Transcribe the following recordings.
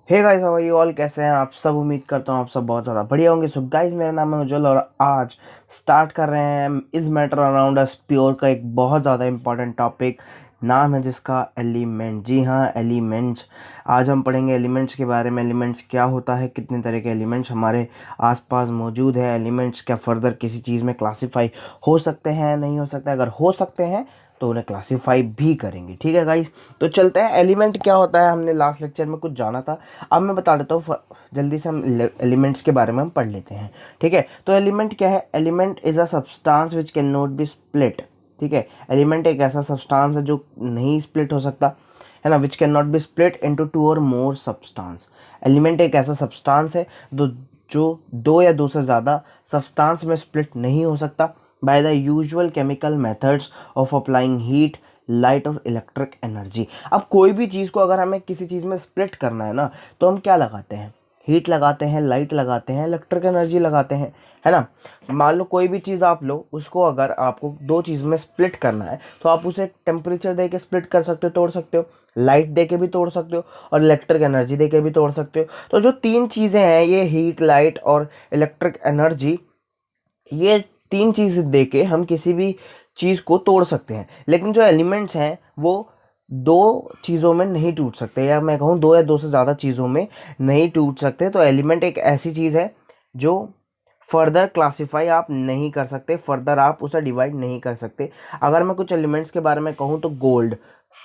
Hey guys, how are you all? कैसे हैं आप सब? उम्मीद करता हूँ आप सब बहुत ज़्यादा बढ़िया होंगे। सो गाइस, मेरा नाम है उज्जवल और आज स्टार्ट कर रहे हैं इस मैटर अराउंड अस प्योर का एक बहुत ज़्यादा इंपॉर्टेंट टॉपिक। नाम है जिसका एलिमेंट। जी हाँ, एलिमेंट्स। आज हम पढ़ेंगे एलिमेंट्स के बारे में। एलिमेंट्स क्या होता है, कितने तरह के एलिमेंट्स हमारे आसपास मौजूद है, एलिमेंट्स क्या फर्दर किसी चीज़ में क्लासीफाई हो सकते हैं, नहीं हो सकते, अगर हो सकते हैं तो उन्हें क्लासीफाई भी करेंगे। ठीक है गाइस, तो चलते हैं। एलिमेंट क्या होता है, हमने लास्ट लेक्चर में कुछ जाना था, अब मैं बता देता हूँ। जल्दी से हम एलिमेंट्स के बारे में हम पढ़ लेते हैं। ठीक है, तो एलिमेंट क्या है? Element is a substance which can not be split. ठीक है, एलिमेंट एक ऐसा सब्सटेंस है जो नहीं स्प्लिट हो सकता, है ना, which can not be split into two और मोर सब्सटेंस। एलिमेंट एक ऐसा सब्सटेंस है जो दो या दो से ज़्यादा सब्सटेंस में स्प्लिट नहीं हो सकता by the usual chemical methods of applying heat, light और इलेक्ट्रिक एनर्जी। अब कोई भी चीज़ को अगर हमें किसी चीज़ में स्प्लिट करना है ना, तो हम क्या लगाते हैं? हीट लगाते हैं, लाइट लगाते हैं, इलेक्ट्रिक एनर्जी लगाते हैं, है ना। मान लो कोई भी चीज़ आप लो, उसको अगर आपको दो चीज़ में स्प्लिट करना है तो आप उसे टेम्परेचर दे के स्प्लिट कर सकते हो, तोड़ सकते हो, लाइट दे के भी तोड़ सकते हो और इलेक्ट्रिक एनर्जी दे के भी तोड़ सकते हो। तो जो तीन चीज़ें हैं, ये हीट, लाइट और इलेक्ट्रिक एनर्जी, ये तीन चीज़ दे के हम किसी भी चीज़ को तोड़ सकते हैं। लेकिन जो एलिमेंट्स हैं वो दो चीज़ों में नहीं टूट सकते, या मैं कहूँ दो या दो से ज़्यादा चीज़ों में नहीं टूट सकते। तो एलिमेंट एक ऐसी चीज़ है जो फर्दर क्लासीफाई आप नहीं कर सकते, फर्दर आप उसे डिवाइड नहीं कर सकते। अगर मैं कुछ एलिमेंट्स के बारे में कहूँ तो गोल्ड,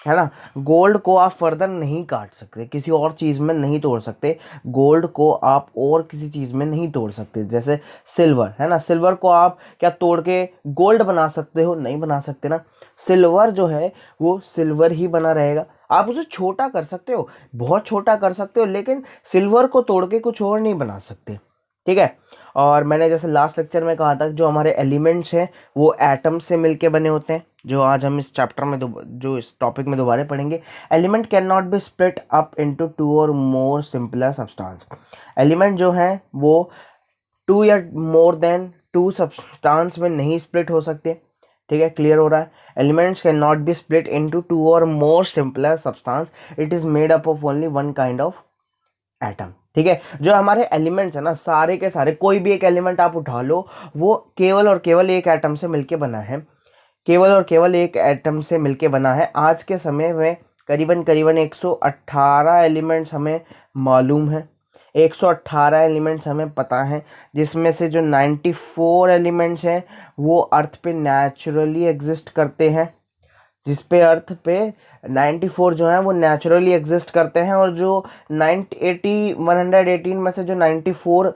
है ना, गोल्ड को आप फर्दर नहीं काट सकते, किसी और चीज़ में नहीं तोड़ सकते। गोल्ड को आप और किसी चीज़ में नहीं तोड़ सकते। जैसे सिल्वर, है ना, सिल्वर को आप क्या तोड़ के गोल्ड बना सकते हो? नहीं बना सकते ना। सिल्वर जो है वो सिल्वर ही बना रहेगा। आप उसे छोटा कर सकते हो, बहुत छोटा कर सकते हो, लेकिन सिल्वर को तोड़ के कुछ और नहीं बना सकते। ठीक है, और मैंने जैसे लास्ट लेक्चर में कहा था, जो हमारे एलिमेंट्स हैं वो एटम से मिलके बने होते हैं, जो आज हम इस चैप्टर में जो इस टॉपिक में दोबारा पढ़ेंगे। Element can not be split up into two और मोर सिंपलर सब्सटेंस। एलिमेंट जो हैं वो टू या मोर देन टू सब्सटेंस में नहीं स्प्लिट हो सकते। ठीक है, क्लियर हो रहा है? Elements can not be split into two और more simpler substance. It is made up of only one kind of atom. ठीक है, जो हमारे एलिमेंट्स है ना, सारे के सारे, कोई भी एक एलिमेंट आप उठा लो, वो केवल और केवल एक एटम से मिलके बना है, केवल और केवल एक एटम से मिलके बना है। आज के समय में करीबन करीबन 118 एलिमेंट्स हमें मालूम है, 118 एलिमेंट्स हमें पता है, जिसमें से जो 94 एलिमेंट्स हैं वो अर्थ पे नेचुरली एग्जिस्ट करते हैं, जिस पे अर्थ पे 94 जो है वो नेचुरली एग्जिस्ट करते हैं। और जो 118 में से जो 94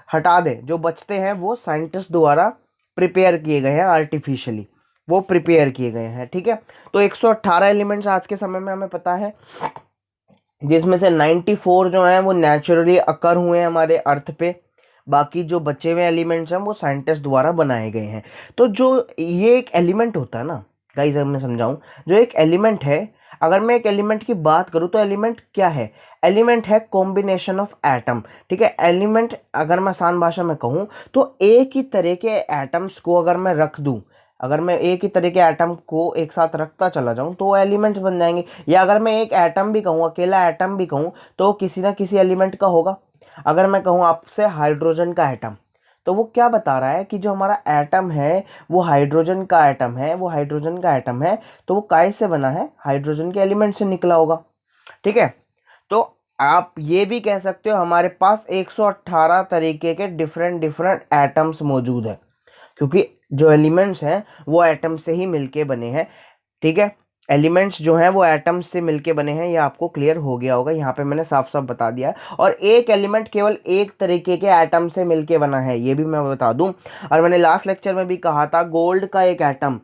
हटा दे, जो बचते हैं, वो साइंटिस्ट द्वारा प्रिपेयर किए गए हैं, आर्टिफिशियली वो प्रिपेयर किए गए हैं। ठीक है, तो 118 एलिमेंट्स आज के समय में हमें पता है, जिसमें से 94 जो हैं वो नेचुरली अकर हुए हैं हमारे अर्थ पे। बाकी जो बचे हुए एलिमेंट्स हैं वो साइंटिस्ट द्वारा बनाए गए हैं। तो जो ये एक एलिमेंट होता है ना गाइस, अगर मैं समझाऊं, जो एक एलिमेंट है, अगर मैं एक एलिमेंट की बात करूं तो एलिमेंट क्या है? एलिमेंट है कॉम्बिनेशन ऑफ एटम। ठीक है, एलिमेंट अगर मैं आसान भाषा में कहूं तो एक ही तरह के एटम्स को अगर मैं रख दूं, अगर मैं एक ही तरह के एटम को एक साथ रखता चला जाऊं तो एलिमेंट्स बन जाएंगे। या अगर मैं एक एटम भी कहूँ, अकेला एटम भी कहूँ, तो किसी ना किसी एलिमेंट का होगा। अगर मैं कहूँ आपसे हाइड्रोजन का एटम, तो वो क्या बता रहा है कि जो हमारा एटम है वो हाइड्रोजन का एटम है, वो हाइड्रोजन का एटम है, तो वो काय से बना है? हाइड्रोजन के एलिमेंट से निकला होगा। ठीक है, तो आप ये भी कह सकते हो हमारे पास 118 तरीके के डिफरेंट डिफरेंट एटम्स मौजूद है, क्योंकि जो एलिमेंट्स हैं वो एटम से ही मिलके बने हैं। ठीक है, एलिमेंट्स जो हैं वो एटम से मिलके बने हैं, ये आपको क्लियर हो गया होगा, यहाँ पे मैंने साफ साफ बता दिया है। और एक एलिमेंट केवल एक तरीके के एटम से मिलके बना है, ये भी मैं बता दूं। और मैंने लास्ट लेक्चर में भी कहा था, गोल्ड का एक एटम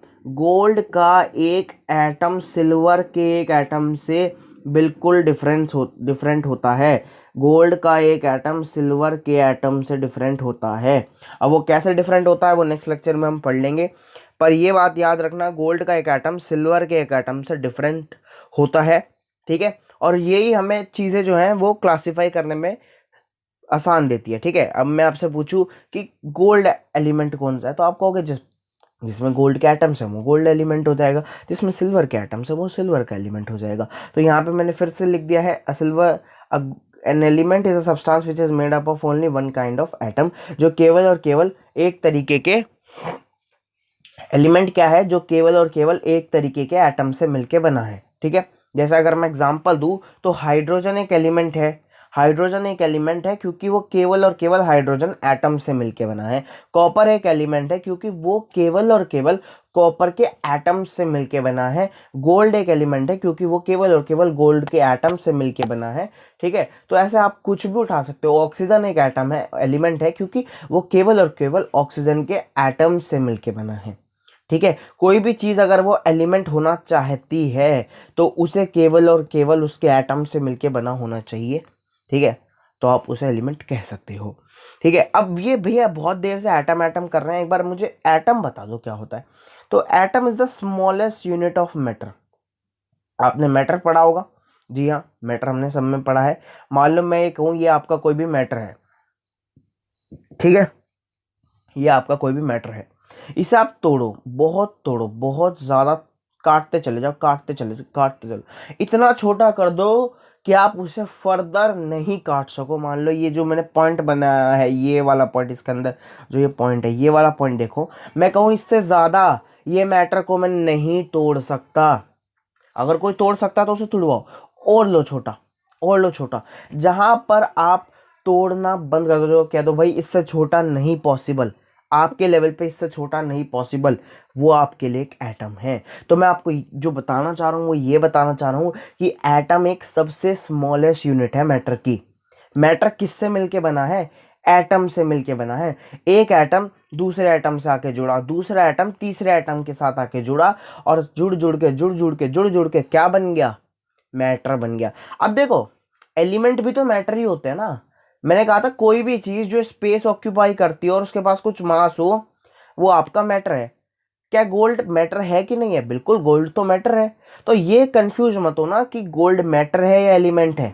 सिल्वर के एक एटम से बिल्कुल डिफरेंट होता है। गोल्ड का एक एटम सिल्वर के एटम से डिफरेंट होता है। अब वो कैसे डिफरेंट होता है वो नेक्स्ट लेक्चर में हम पढ़ लेंगे, पर ये बात याद रखना, गोल्ड का एक एटम सिल्वर के एक एटम से डिफरेंट होता है। ठीक है, और यही हमें चीज़ें जो हैं वो क्लासिफाई करने में आसान देती है। ठीक है, अब मैं आपसे पूछूं कि गोल्ड एलिमेंट कौन सा है, तो आप कहोगे जिसमें गोल्ड के एटम्स हैं वो गोल्ड एलिमेंट हो जाएगा, जिसमें सिल्वर के एटम्स है वो सिल्वर का एलिमेंट हो जाएगा। तो यहाँ पे मैंने फिर से लिख दिया है, silver an element is a substance which is made up of only one kind of atom, जो केवल और केवल एक तरीके के एलिमेंट क्या है, जो केवल और केवल एक तरीके के एटम से मिलके बना है। ठीक है, जैसे अगर मैं एग्जांपल दूं तो हाइड्रोजन एक एलिमेंट है। हाइड्रोजन एक एलिमेंट है क्योंकि वो केवल और केवल हाइड्रोजन एटम से मिलके बना है। कॉपर एक एलिमेंट है क्योंकि वो केवल और केवल कॉपर के एटम से मिलके बना है। गोल्ड एक एलिमेंट है क्योंकि वो केवल और केवल गोल्ड के एटम से मिलके बना है। ठीक है, तो ऐसे आप कुछ भी उठा सकते हो। ऑक्सीजन एक एटम है, एलिमेंट है क्योंकि वो केवल और केवल ऑक्सीजन के एटम से मिलके बना है। ठीक है, कोई भी चीज अगर वो एलिमेंट होना चाहती है तो उसे केवल और केवल उसके एटम से मिलके बना होना चाहिए। ठीक है, तो आप उसे एलिमेंट कह सकते हो। ठीक है, अब ये भैया बहुत देर से एटम एटम कर रहे हैं, एक बार मुझे एटम बता दो क्या होता है। तो atom is the smallest unit of matter. आपने मैटर पढ़ा होगा, जी हाँ, मैटर हमने सब में पढ़ा है। मान लो मैं ये कहूँ ये आपका कोई भी मैटर है, ठीक है, ये आपका कोई भी मैटर है, इसे आप तोड़ो, बहुत ज्यादा काटते चले जाओ, काटते चलो, इतना छोटा कर दो कि आप उसे फर्दर नहीं काट सको। मान लो ये जो मैंने पॉइंट बनाया है, ये वाला पॉइंट, इसके अंदर जो ये पॉइंट है, ये वाला पॉइंट देखो, मैं कहूँ इससे ज्यादा ये मैटर को मैं नहीं तोड़ सकता। अगर कोई तोड़ सकता तो उसे तुड़वाओ, और लो छोटा, और लो छोटा। जहां पर आप तोड़ना बंद कर दो, कह दो भाई इससे छोटा नहीं पॉसिबल, आपके लेवल पे इससे छोटा नहीं पॉसिबल, वो आपके लिए एक एटम है। तो मैं आपको जो बताना चाह रहा हूँ वो ये बताना चाह रहा हूँ कि एटम एक सबसे स्मॉलेस्ट यूनिट है मैटर की। मैटर किससे मिलके बना है? एटम से मिलके बना है। एक एटम दूसरे एटम से आके जुड़ा, दूसरा एटम तीसरे एटम के साथ आके जुड़ा, और जुड़ के क्या बन गया? मैटर बन गया। अब देखो, एलिमेंट भी तो मैटर ही होते हैं ना। मैंने कहा था कोई भी चीज जो स्पेस ऑक्यूपाई करती है और उसके पास कुछ मास हो, वो आपका मैटर है। क्या गोल्ड मैटर है कि नहीं है? बिल्कुल, गोल्ड तो मैटर है। तो ये कंफ्यूज मत हो ना कि गोल्ड मैटर है या एलिमेंट है।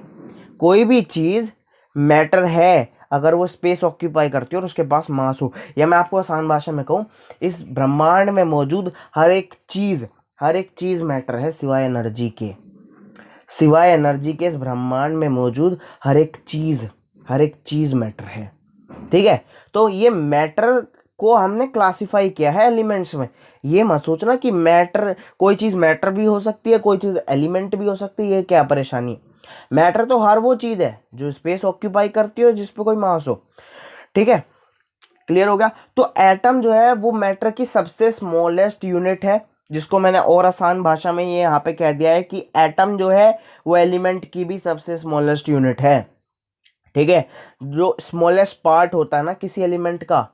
कोई भी चीज मैटर है अगर वो स्पेस ऑक्यूपाई करती है और उसके पास मास हो। या मैं आपको आसान भाषा में कहूँ, इस ब्रह्मांड में मौजूद हर एक चीज मैटर है सिवाय एनर्जी के। सिवाय एनर्जी के इस ब्रह्मांड में मौजूद हर एक चीज मैटर है। ठीक है, तो ये मैटर को हमने क्लासिफाई किया है एलिमेंट्स में। ये मत सोचना कि मैटर, कोई चीज मैटर भी हो सकती है, कोई चीज एलिमेंट भी हो सकती है, ये क्या परेशानी। मैटर तो हर वो चीज है जो स्पेस ऑक्यूपाई करती हो, जिस पे कोई मास हो। ठीक है, क्लियर हो गया। तो एटम जो है वो मैटर की सबसे स्मॉलेस्ट यूनिट है, जिसको मैंने और आसान भाषा में ये यहाँ पे कह दिया है कि एटम जो है वो एलिमेंट की भी सबसे स्मॉलेस्ट यूनिट है। ठीक है, जो स्मॉलेस्ट पार्ट होता है ना किसी एलिमेंट का,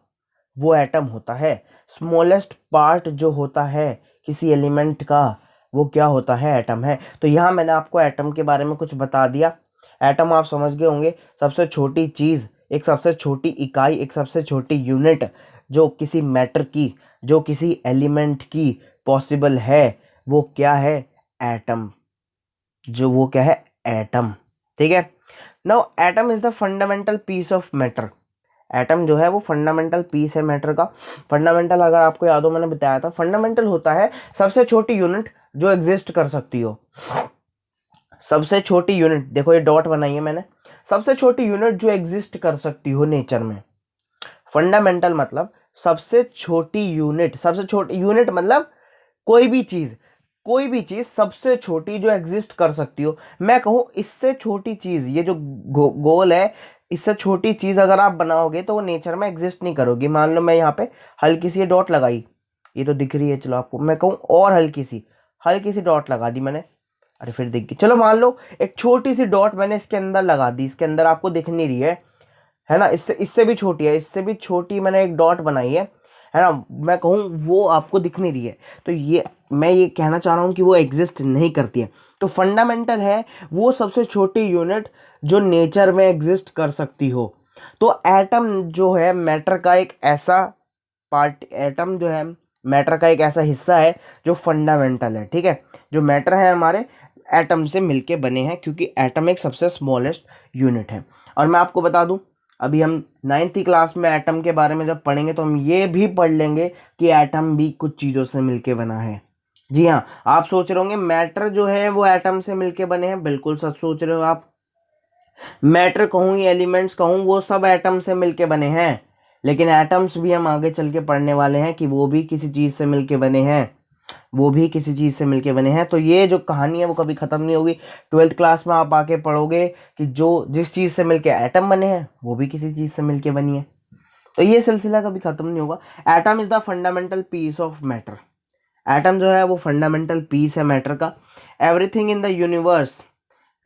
वो एटम होता है। स्मॉलेस्ट पार्ट जो होता है किसी एलिमेंट का, वो क्या होता है? एटम है। तो यहाँ मैंने आपको एटम के बारे में कुछ बता दिया। एटम आप समझ गए होंगे, सबसे छोटी चीज, एक सबसे छोटी इकाई, एक सबसे छोटी यूनिट जो किसी मैटर की, जो किसी एलिमेंट की पॉसिबल है, वो क्या है? एटम। जो वो क्या है? एटम। ठीक है, now atom is the fundamental piece of matter. Atom जो है वो फंडामेंटल पीस है मैटर का। फंडामेंटल, अगर आपको याद हो, मैंने बताया था, फंडामेंटल होता है सबसे छोटी यूनिट जो एग्जिस्ट कर सकती हो। सबसे छोटी यूनिट, देखो ये डॉट बनाई है मैंने, सबसे छोटी यूनिट जो एग्जिस्ट कर सकती हो नेचर में। फंडामेंटल मतलब सबसे छोटी यूनिट, सबसे छोटी यूनिट मतलब कोई भी चीज सबसे छोटी जो एग्जिस्ट कर सकती हो। मैं कहूं इससे छोटी चीज, ये जो गोल है, इससे छोटी चीज अगर आप बनाओगे तो वो नेचर में एग्जिस्ट नहीं करोगी। मान लो मैं यहाँ पे हल्की सी डॉट लगाई, ये तो दिख रही है, चलो आपको मैं कहूँ और हल्की सी डॉट लगा दी मैंने, अरे फिर दिख गई। चलो मान लो एक छोटी सी डॉट मैंने इसके अंदर लगा दी, इसके अंदर आपको दिख नहीं रही है ना, इससे इससे भी छोटी है, इससे भी छोटी मैंने एक डॉट बनाई है ना, मैं कहूँ वो आपको दिख नहीं रही है। तो ये मैं ये कहना चाह रहा हूँ कि वो एग्जिस्ट नहीं करती है। तो फंडामेंटल है वो सबसे छोटी यूनिट जो नेचर में एग्जिस्ट कर सकती हो। तो एटम जो है मैटर का एक ऐसा पार्ट, एटम जो है मैटर का एक ऐसा हिस्सा है जो फंडामेंटल है। ठीक है, जो मैटर है हमारे एटम से मिलके बने हैं, क्योंकि एटम एक सबसे स्मॉलेस्ट यूनिट है। और मैं आपको बता दूं, अभी हम 9th क्लास में एटम के बारे में जब पढ़ेंगे तो हम ये भी पढ़ लेंगे कि एटम भी कुछ चीज़ों से मिलके बना है। जी हाँ, आप सोच रहे होंगे मैटर जो है वो एटम से मिलके बने हैं, बिल्कुल सच सोच रहे हो आप। मैटर कहूँ या एलिमेंट्स कहूँ, वो सब एटम से मिलके बने हैं। लेकिन एटम्स भी हम आगे चल के पढ़ने वाले हैं कि वो भी किसी चीज़ से मिलके बने हैं, वो भी किसी चीज़ से मिलके बने हैं। तो ये जो कहानी है वो कभी ख़त्म नहीं होगी। 12th क्लास में आप आके पढ़ोगे कि जो जिस चीज़ से मिलके एटम बने हैं वो भी किसी चीज़ से मिलके बनी है। तो ये सिलसिला कभी ख़त्म नहीं होगा। Atom is the fundamental piece of matter. Atom जो है वो फंडामेंटल पीस है मैटर का। एवरीथिंग इन द यूनिवर्स,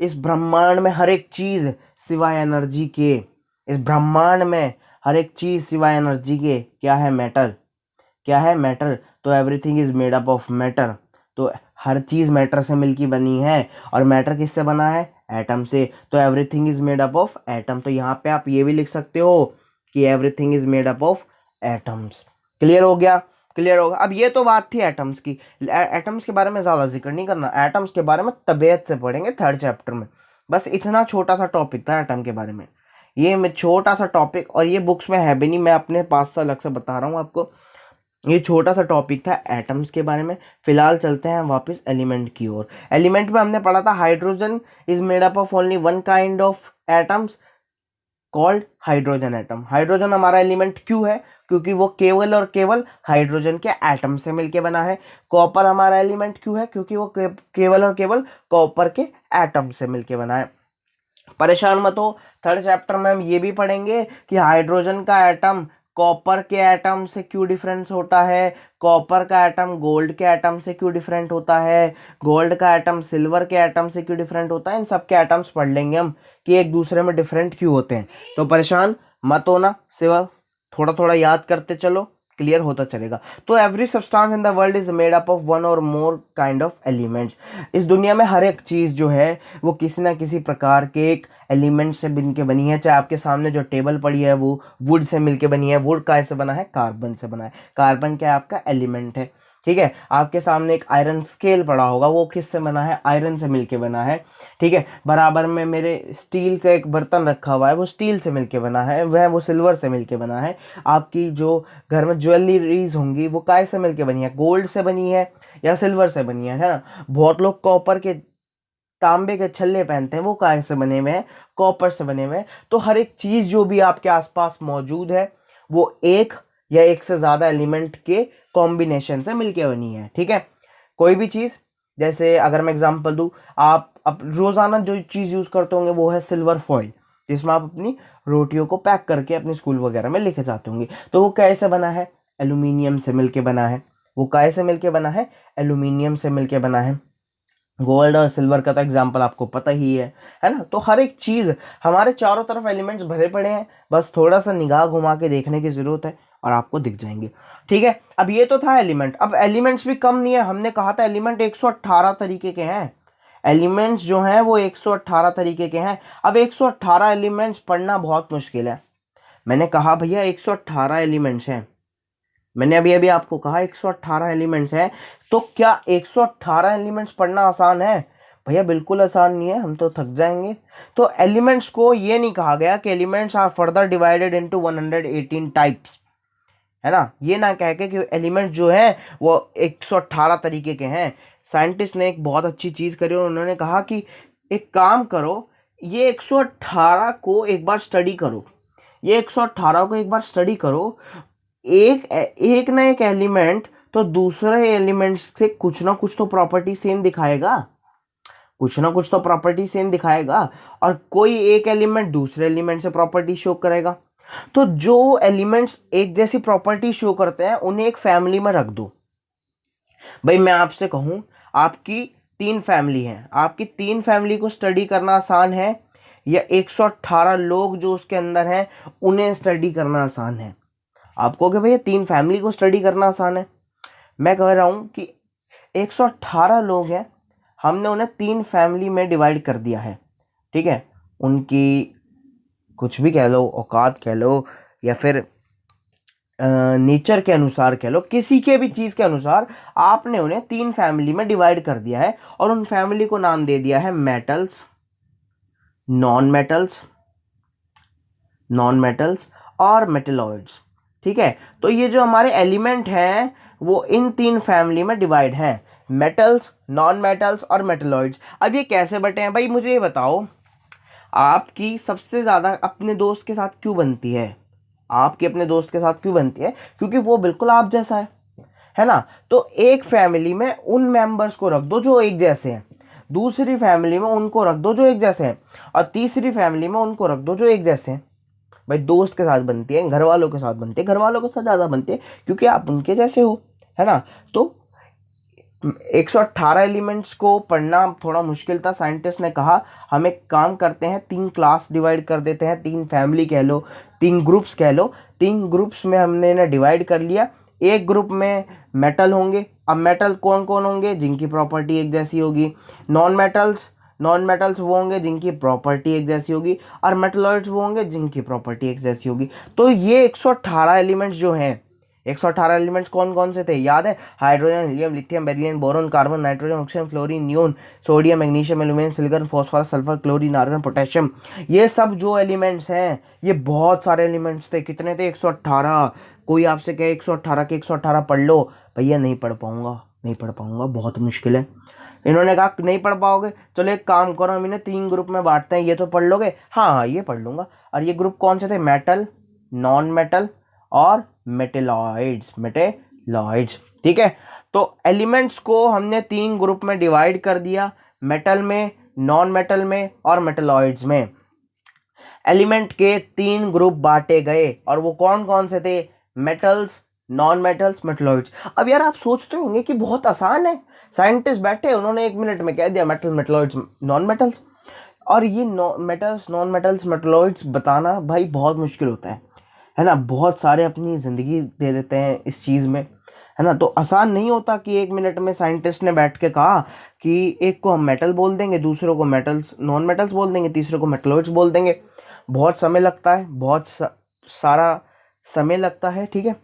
इस ब्रह्मांड में हर एक चीज़ सिवाय एनर्जी के, इस ब्रह्मांड में हर एक चीज़ सिवाय एनर्जी के क्या है? मैटर। क्या है? मैटर। तो everything is made up of matter. तो हर चीज़ मैटर से मिलकर बनी है। और मैटर किससे बना है? एटम से। तो everything is made up of atom. तो यहाँ पे आप ये भी लिख सकते हो कि everything is made up of atoms. Clear हो गया? क्लियर होगा। अब ये तो बात थी एटम्स की। एटम्स के बारे में ज़्यादा जिक्र नहीं करना, एटम्स के बारे में तबीयत से पढ़ेंगे 3rd चैप्टर में। बस इतना छोटा सा टॉपिक था एटम के बारे में, ये मैं छोटा सा टॉपिक, और ये बुक्स में है भी नहीं, मैं अपने पास से अलग से बता रहा हूँ आपको। ये छोटा सा टॉपिक था एटम्स के बारे में। फिलहाल चलते हैं वापस एलिमेंट की ओर। एलिमेंट में हमने पढ़ा था hydrogen is made up of only one kind of atoms called hydrogen atom. Hydrogen हमारा एलिमेंट क्यों है? क्योंकि वो केवल और केवल हाइड्रोजन के एटम से मिलके बना है। कॉपर हमारा एलिमेंट क्यों है? क्योंकि वो केवल और केवल कॉपर के एटम से मिलके बना है। परेशान मत हो, 3rd चैप्टर में हम ये भी पढ़ेंगे कि हाइड्रोजन का एटम कॉपर के एटम से क्यों डिफरेंस होता है, कॉपर का एटम गोल्ड के एटम से क्यों डिफरेंट होता है, गोल्ड का एटम सिल्वर के एटम से क्यों डिफरेंट होता है। इन सब के एटम्स पढ़ लेंगे हम कि एक दूसरे में डिफरेंट क्यों होते हैं। तो परेशान मत होना, सिवा थोड़ा थोड़ा याद करते चलो, क्लियर होता चलेगा। तो every substance in the world is made up of one और मोर काइंड ऑफ एलिमेंट्स। इस दुनिया में हर एक चीज़ जो है वो किसी ना किसी प्रकार के एक एलिमेंट से मिल के बनी है। चाहे आपके सामने जो टेबल पड़ी है वो वुड से मिलके बनी है। वुड कैसे बना है? कार्बन से बना है। कार्बन क्या है? आपका एलिमेंट है। ठीक है। आपके सामने एक आयरन स्केल पड़ा होगा, वो किससे बना है? आयरन से मिलके बना है। ठीक है। बराबर में मेरे स्टील का एक बर्तन रखा हुआ है, वो स्टील से मिलके बना है, वह वो सिल्वर से मिलके बना है। आपकी जो घर में ज्वेलरीज होंगी वो काय से मिलके बनी है? गोल्ड से बनी है या सिल्वर से बनी है ना? बहुत लोग कॉपर के, तांबे के छल्ले पहनते हैं, वो काय से बने हुए हैं? कॉपर से बने हुए हैं। तो हर एक चीज जो भी आपके आसपास मौजूद है वो एक या एक से ज्यादा एलिमेंट के कॉम्बिनेशन से मिलके बनी है। ठीक है। कोई भी चीज, जैसे अगर मैं एग्जांपल दूं, आप रोजाना जो चीज यूज करते होंगे वो है सिल्वर फॉइल, जिसमें आप अपनी रोटियों को पैक करके अपने स्कूल वगैरह में लेके जाते होंगे। तो वो कैसे बना है? एल्यूमिनियम से मिलके बना है। वो कैसे मिलके बना है? एल्यूमिनियम से मिलके बना है। गोल्ड और सिल्वर का तो एग्जांपल आपको पता ही है ना? तो हर एक चीज, हमारे चारों तरफ एलिमेंट्स भरे पड़े हैं, बस थोड़ा सा निगाह घुमा के देखने की जरूरत है और आपको दिख जाएंगे। ठीक है। अब ये तो था एलिमेंट। अब एलिमेंट्स भी कम नहीं है, हमने कहा था एलिमेंट 118 तरीके के हैं। एलिमेंट्स जो हैं वो 118 तरीके के हैं। अब 118 एलिमेंट्स पढ़ना बहुत मुश्किल है। मैंने कहा भैया 118 एलिमेंट्स हैं, मैंने अभी अभी आपको कहा 118 एलिमेंट्स हैं। तो क्या 118 एलिमेंट्स पढ़ना आसान है? भैया बिल्कुल आसान नहीं है, हम तो थक जाएंगे। तो एलिमेंट्स को ये नहीं कहा गया कि elements are further divided into 118 types, है ना? ये ना कह के कि एलिमेंट्स जो हैं वो 118 तरीके के हैं। साइंटिस्ट ने एक बहुत अच्छी चीज़ करी और उन्होंने कहा कि एक काम करो, ये 118 को एक बार स्टडी करो, ये 118 को एक बार स्टडी करो। एक एक ना एक एलिमेंट तो दूसरे एलिमेंट्स से कुछ ना कुछ तो प्रॉपर्टी सेम दिखाएगा, कुछ ना कुछ तो प्रॉपर्टी सेम दिखाएगा। और कोई एक एलिमेंट दूसरे एलिमेंट से प्रॉपर्टी शो करेगा। तो जो एलिमेंट्स एक जैसी प्रॉपर्टी शो करते हैं उन्हें एक फैमिली में रख दो। भाई मैं आपसे कहूं, आपकी 3 फैमिली हैं, आपकी 3 फैमिली को स्टडी करना आसान है या 118 लोग जो उसके अंदर हैं उन्हें स्टडी करना आसान है? आप कहोगे भैया 3 फैमिली को स्टडी करना आसान है। मैं कह रहा हूं कि 118 लोग हैं, हमने उन्हें 3 फैमिली में डिवाइड कर दिया है। ठीक है। उनकी कुछ भी कह लो, औकात कह लो, या फिर नेचर के अनुसार कह लो, किसी के भी चीज़ के अनुसार आपने उन्हें 3 फैमिली में डिवाइड कर दिया है और उन फैमिली को नाम दे दिया है metals, non metals, non metals और मेटेलॉइड्स। ठीक है। तो ये जो हमारे एलिमेंट हैं वो इन 3 फैमिली में डिवाइड हैं, मेटल्स, नॉन मेटल्स और मेटेलॉइड्स। अब ये कैसे बटे हैं भाई, मुझे ये बताओ। आपकी सबसे ज़्यादा अपने दोस्त के साथ क्यों बनती है? आपकी अपने दोस्त के साथ क्यों बनती है? क्योंकि वो बिल्कुल आप जैसा है ना? तो एक फैमिली में उन मेंबर्स को रख दो जो एक जैसे हैं, दूसरी फैमिली में उनको रख दो जो एक जैसे हैं, और तीसरी फैमिली में उनको रख दो जो एक जैसे हैं। भाई दोस्त के साथ बनती है, घर वालों के साथ बनती है, घर वालों के साथ ज़्यादा बनती है क्योंकि आप उनके जैसे हो, है ना? तो 118 एलिमेंट्स को पढ़ना थोड़ा मुश्किल था। साइंटिस्ट ने कहा हम एक काम करते हैं, 3 क्लास डिवाइड कर देते हैं, 3 फैमिली कह लो, 3 ग्रुप्स कह लो। 3 ग्रुप्स में हमने ना डिवाइड कर लिया। एक ग्रुप में मेटल होंगे। अब मेटल कौन कौन होंगे? जिनकी प्रॉपर्टी एक जैसी होगी। नॉन मेटल्स वो होंगे जिनकी प्रॉपर्टी एक जैसी होगी। और मेटलॉइड्स वो होंगे जिनकी प्रॉपर्टी एक जैसी होगी। तो ये 118 एलिमेंट्स जो हैं, 118 एलिमेंट्स कौन कौन से थे याद है? Hydrogen, helium, lithium, beryllium, boron, carbon, nitrogen, oxygen, fluorine, neon, sodium, magnesium, aluminium, silicon, phosphorus, sulphur, chlorine, argon, potassium. ये सब जो एलिमेंट्स हैं, ये बहुत सारे एलिमेंट्स थे। कितने थे? 118। कोई आपसे कहे 118 के 118 पढ़ लो, भैया नहीं पढ़ पाऊंगा, नहीं पढ़ पाऊंगा, बहुत मुश्किल है। इन्होंने कहा नहीं पढ़ पाओगे, चलो एक काम करो, हम इन्हें 3 ग्रुप में बांटते हैं, ये तो पढ़ लोगे? हाँ हाँ ये पढ़ लूंगा। और ये ग्रुप कौन से थे? मेटल, नॉन मेटल और मेटेलॉइड्स। ठीक है, तो एलिमेंट्स को हमने 3 ग्रुप में डिवाइड कर दिया, मेटल में, नॉन मेटल में और मेटेलॉइड्स में। एलिमेंट के 3 ग्रुप बांटे गए और वो कौन कौन से थे? Metals, non metals, metalloids. अब यार आप सोचते होंगे कि बहुत आसान है, साइंटिस्ट बैठे उन्होंने 1 मिनट में कह दिया मेटल, मेटेलॉइड्स, नॉन मेटल्स। और ये मेटल्स, नॉन मेटल्स, मेटेलॉइड्स बताना भाई बहुत मुश्किल होता है ना? बहुत सारे अपनी ज़िंदगी दे देते हैं इस चीज़ में, है ना? तो आसान नहीं होता कि 1 मिनट में साइंटिस्ट ने बैठ के कहा कि एक को हम मेटल बोल देंगे, दूसरों को मेटल्स, नॉन मेटल्स बोल देंगे, तीसरे को मेटलॉइड्स बोल देंगे। बहुत समय लगता है, सारा समय लगता है, ठीक है?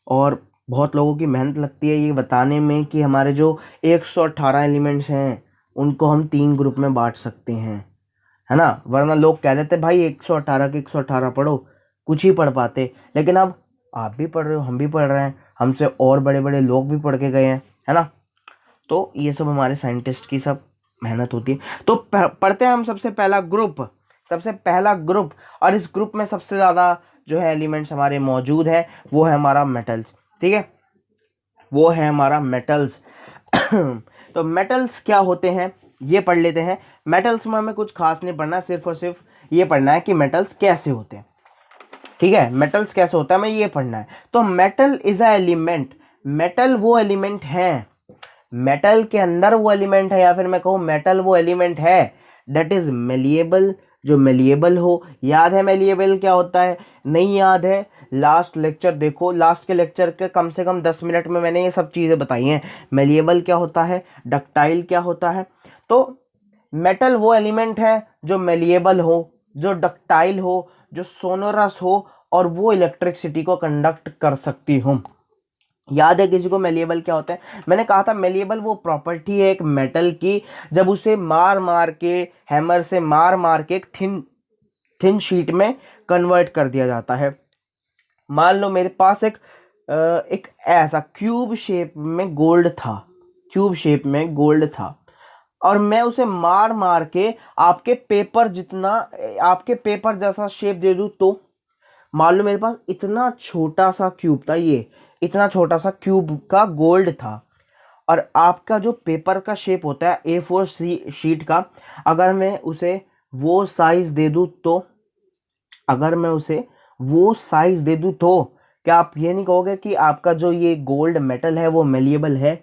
और बहुत लोगों की मेहनत लगती है ये बताने में कि हमारे जो 118 एलिमेंट्स हैं उनको हम 3 ग्रुप में बांट सकते हैं, है ना? वरना लोग कह देते भाई 118 के 118 पढ़ो, कुछ ही पढ़ पाते। लेकिन अब आप भी पढ़ रहे हो, हम भी पढ़ रहे हैं, हमसे और बड़े बड़े लोग भी पढ़ के गए हैं, है ना? तो ये सब हमारे साइंटिस्ट की सब मेहनत होती है। तो पढ़ते हैं हम सबसे पहला ग्रुप। और इस ग्रुप में सबसे ज़्यादा जो है एलिमेंट्स हमारे मौजूद है वो है हमारा मेटल्स, ठीक है? वो है हमारा मेटल्स। तो मेटल्स क्या होते हैं ये पढ़ लेते हैं। मेटल्स में हमें कुछ खास नहीं पढ़ना, सिर्फ और सिर्फ ये पढ़ना है कि मेटल्स कैसे होते हैं, ठीक है? मेटल्स कैसे होता है हमें ये पढ़ना है। तो metal is a element, metal वो एलिमेंट है, मेटल के अंदर वो एलिमेंट है, या फिर मैं कहूँ मेटल वो एलिमेंट है दैट इज मेलिएबल, जो मेलिएबल हो। याद है मेलिएबल क्या होता है? नहीं याद है? लास्ट लेक्चर देखो, लास्ट के लेक्चर के कम से कम 10 मिनट में मैंने ये सब चीज़ें बताई हैं। मेलिएबल क्या होता है, डक्टाइल क्या होता है। तो मेटल वो एलिमेंट है जो मेलिएबल हो, जो डक्टाइल हो, जो सोनोरस हो, और वो इलेक्ट्रिसिटी को कंडक्ट कर सकती हो। याद है किसी को मेलिएबल क्या होता है? मैंने कहा था मेलिएबल वो प्रॉपर्टी है एक मेटल की, जब उसे मार मार के, हैमर से मार मार के एक थिन शीट में कन्वर्ट कर दिया जाता है। मान लो मेरे पास एक ऐसा क्यूब शेप में गोल्ड था, क्यूब शेप में गोल्ड था, और मैं उसे मार मार के आपके पेपर जैसा शेप दे दूं, तो मान लो मेरे पास इतना छोटा सा क्यूब था, ये इतना छोटा सा क्यूब का गोल्ड था, और आपका जो पेपर का शेप होता है A4 शीट का, अगर मैं उसे वो साइज दे दूं तो, अगर मैं उसे वो साइज दे दूं तो क्या आप ये नहीं कहोगे कि आपका जो ये गोल्ड मेटल है वो मेलिएबल है?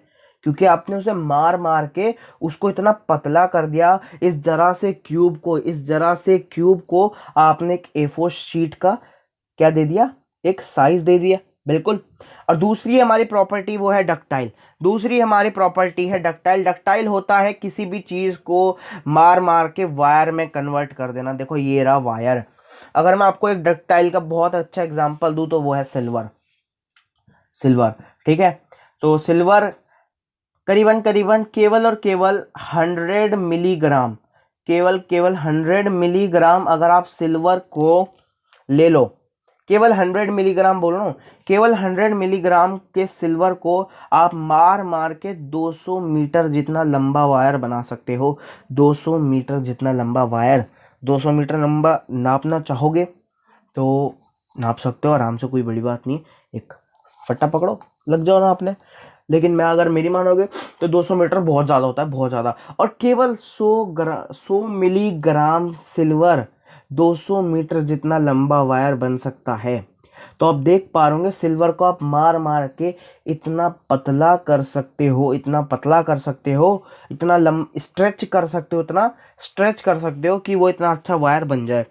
क्योंकि आपने उसे मार मार के उसको इतना पतला कर दिया, इस जरा से क्यूब को आपने एक A4 शीट का क्या दे दिया, एक साइज दे दिया, बिल्कुल। और दूसरी हमारी प्रॉपर्टी वो है डक्टाइल, दूसरी हमारी प्रॉपर्टी है डक्टाइल। डक्टाइल होता है किसी भी चीज को मार मार के वायर में कन्वर्ट कर देना। देखो ये रहा वायर। अगर मैं आपको एक डक्टाइल का बहुत अच्छा एग्जांपल दूं तो वो है सिल्वर, ठीक है? तो सिल्वर करीबन करीबन केवल और केवल 100 मिलीग्राम, केवल 100 मिलीग्राम अगर आप सिल्वर को ले लो, केवल 100 मिलीग्राम बोल रहा हूँ, केवल 100 मिलीग्राम के सिल्वर को आप मार मार के 200 मीटर जितना लंबा वायर बना सकते हो। 200 मीटर जितना लंबा वायर, 200 मीटर लंबा नापना चाहोगे तो नाप सकते हो आराम से, कोई बड़ी बात नहीं। एक फट्टा पकड़ो, लग जाओ ना आपने। लेकिन मैं अगर मेरी मानोगे तो 200 मीटर बहुत ज़्यादा होता है, बहुत ज़्यादा। और केवल 100 मिलीग्राम सिल्वर 200 मीटर जितना लंबा वायर बन सकता है। तो आप देख पा रहे होंगे सिल्वर को आप मार मार के इतना पतला कर सकते हो, इतना पतला कर सकते हो, इतना स्ट्रेच कर सकते हो, इतना स्ट्रेच कर सकते हो कि वो इतना अच्छा वायर बन जाए।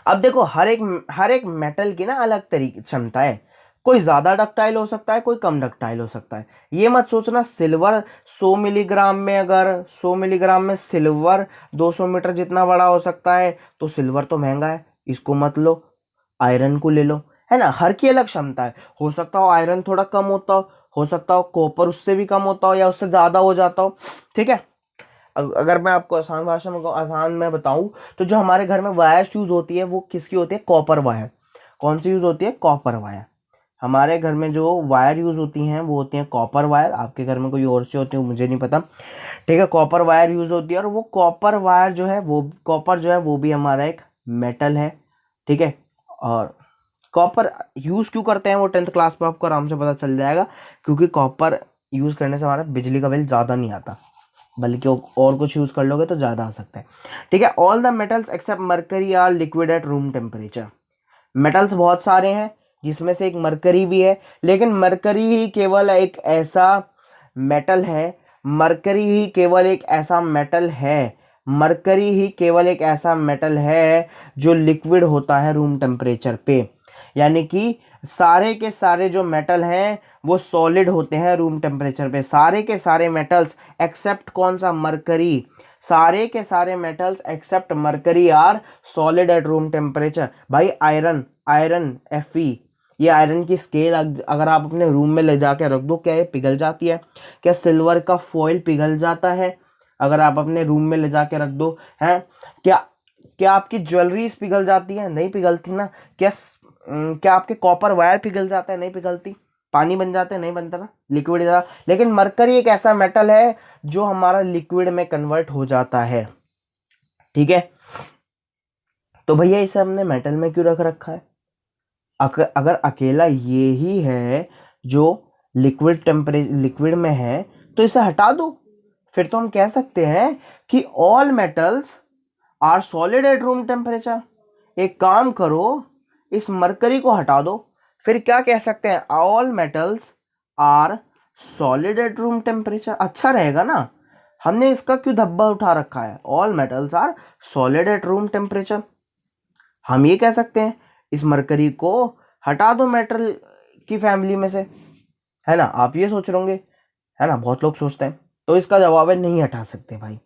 अब देखो हर एक मेटल की ना अलग तरीके क्षमता है। कोई ज्यादा डक्टाइल हो सकता है, कोई कम डक्टाइल हो सकता है। ये मत सोचना सिल्वर 100 मिलीग्राम में, अगर 100 मिलीग्राम में सिल्वर 200 मीटर जितना बड़ा हो सकता है तो सिल्वर तो महंगा है, इसको मत लो। आयरन को ले लो, है ना। हर की अलग क्षमता है। हो सकता हो आयरन थोड़ा कम होता हो सकता हो कॉपर उससे भी कम होता हो या उससे ज्यादा हो जाता हो। ठीक है। अगर मैं आपको आसान भाषा में आसान में बताऊं तो जो हमारे घर में वायर यूज होती है वो किसकी होती है? Copper wire. कौन सी यूज होती है? Copper wire. हमारे घर में जो वायर यूज होती हैं वो होती हैं कॉपर वायर। आपके घर में कोई और से होती है मुझे नहीं पता। ठीक है, कॉपर वायर यूज होती है। और वो कॉपर वायर जो है, वो कॉपर जो है वो भी हमारा एक मेटल है। ठीक है। और कॉपर यूज क्यों करते हैं वो 10th क्लास में आपको आराम से पता चल जाएगा। क्योंकि कॉपर यूज करने से हमारा बिजली का बिल ज़्यादा नहीं आता, बल्कि और कुछ यूज कर लोगे तो ज़्यादा आ सकता है। ठीक है। All the metals except mercury are liquid at room temperature. Metals बहुत सारे हैं जिसमें से एक मरकरी भी है, लेकिन मरकरी ही केवल एक ऐसा मेटल है, मरकरी ही केवल एक ऐसा मेटल है, मरकरी ही केवल एक ऐसा मेटल है जो लिक्विड होता है रूम टेम्परेचर पे। यानी कि सारे के सारे जो मेटल हैं वो सॉलिड होते हैं रूम टेम्परेचर पे। सारे के सारे मेटल्स एक्सेप्ट कौन सा? मरकरी। सारे के सारे metals except mercury are solid at room temperature. भाई आयरन, आयरन Fe, ये आयरन की स्केल अगर आप अपने रूम में ले जाके रख दो, क्या ये पिघल जाती है? क्या सिल्वर का फॉइल पिघल जाता है अगर आप अपने रूम में ले जाके रख दो? है क्या? क्या आपकी ज्वेलरीज पिघल जाती है? नहीं पिघलती ना। क्या आपके कॉपर वायर पिघल जाता है? नहीं पिघलती। पानी बन जाते हैं? नहीं बनता ना, लिक्विड जाता। लेकिन मरकरी एक ऐसा मेटल है जो हमारा लिक्विड में कन्वर्ट हो जाता है। ठीक है। तो भैया इसे हमने मेटल में क्यों रख रखा है? अगर अकेला ये ही है जो लिक्विड में है तो इसे हटा दो। फिर तो हम कह सकते हैं कि all metals are solid at room temperature. एक काम करो, इस मरकरी को हटा दो, फिर क्या कह सकते हैं? All metals are solid at room temperature. अच्छा रहेगा ना। हमने इसका क्यों धब्बा उठा रखा है? All metals are solid at room temperature. हम ये कह सकते हैं इस मरकरी को हटा दो मेटल की फैमिली में से, है ना। आप ये सोच रहे होंगे, है ना, बहुत लोग सोचते हैं। तो इसका जवाब है नहीं हटा सकते भाई।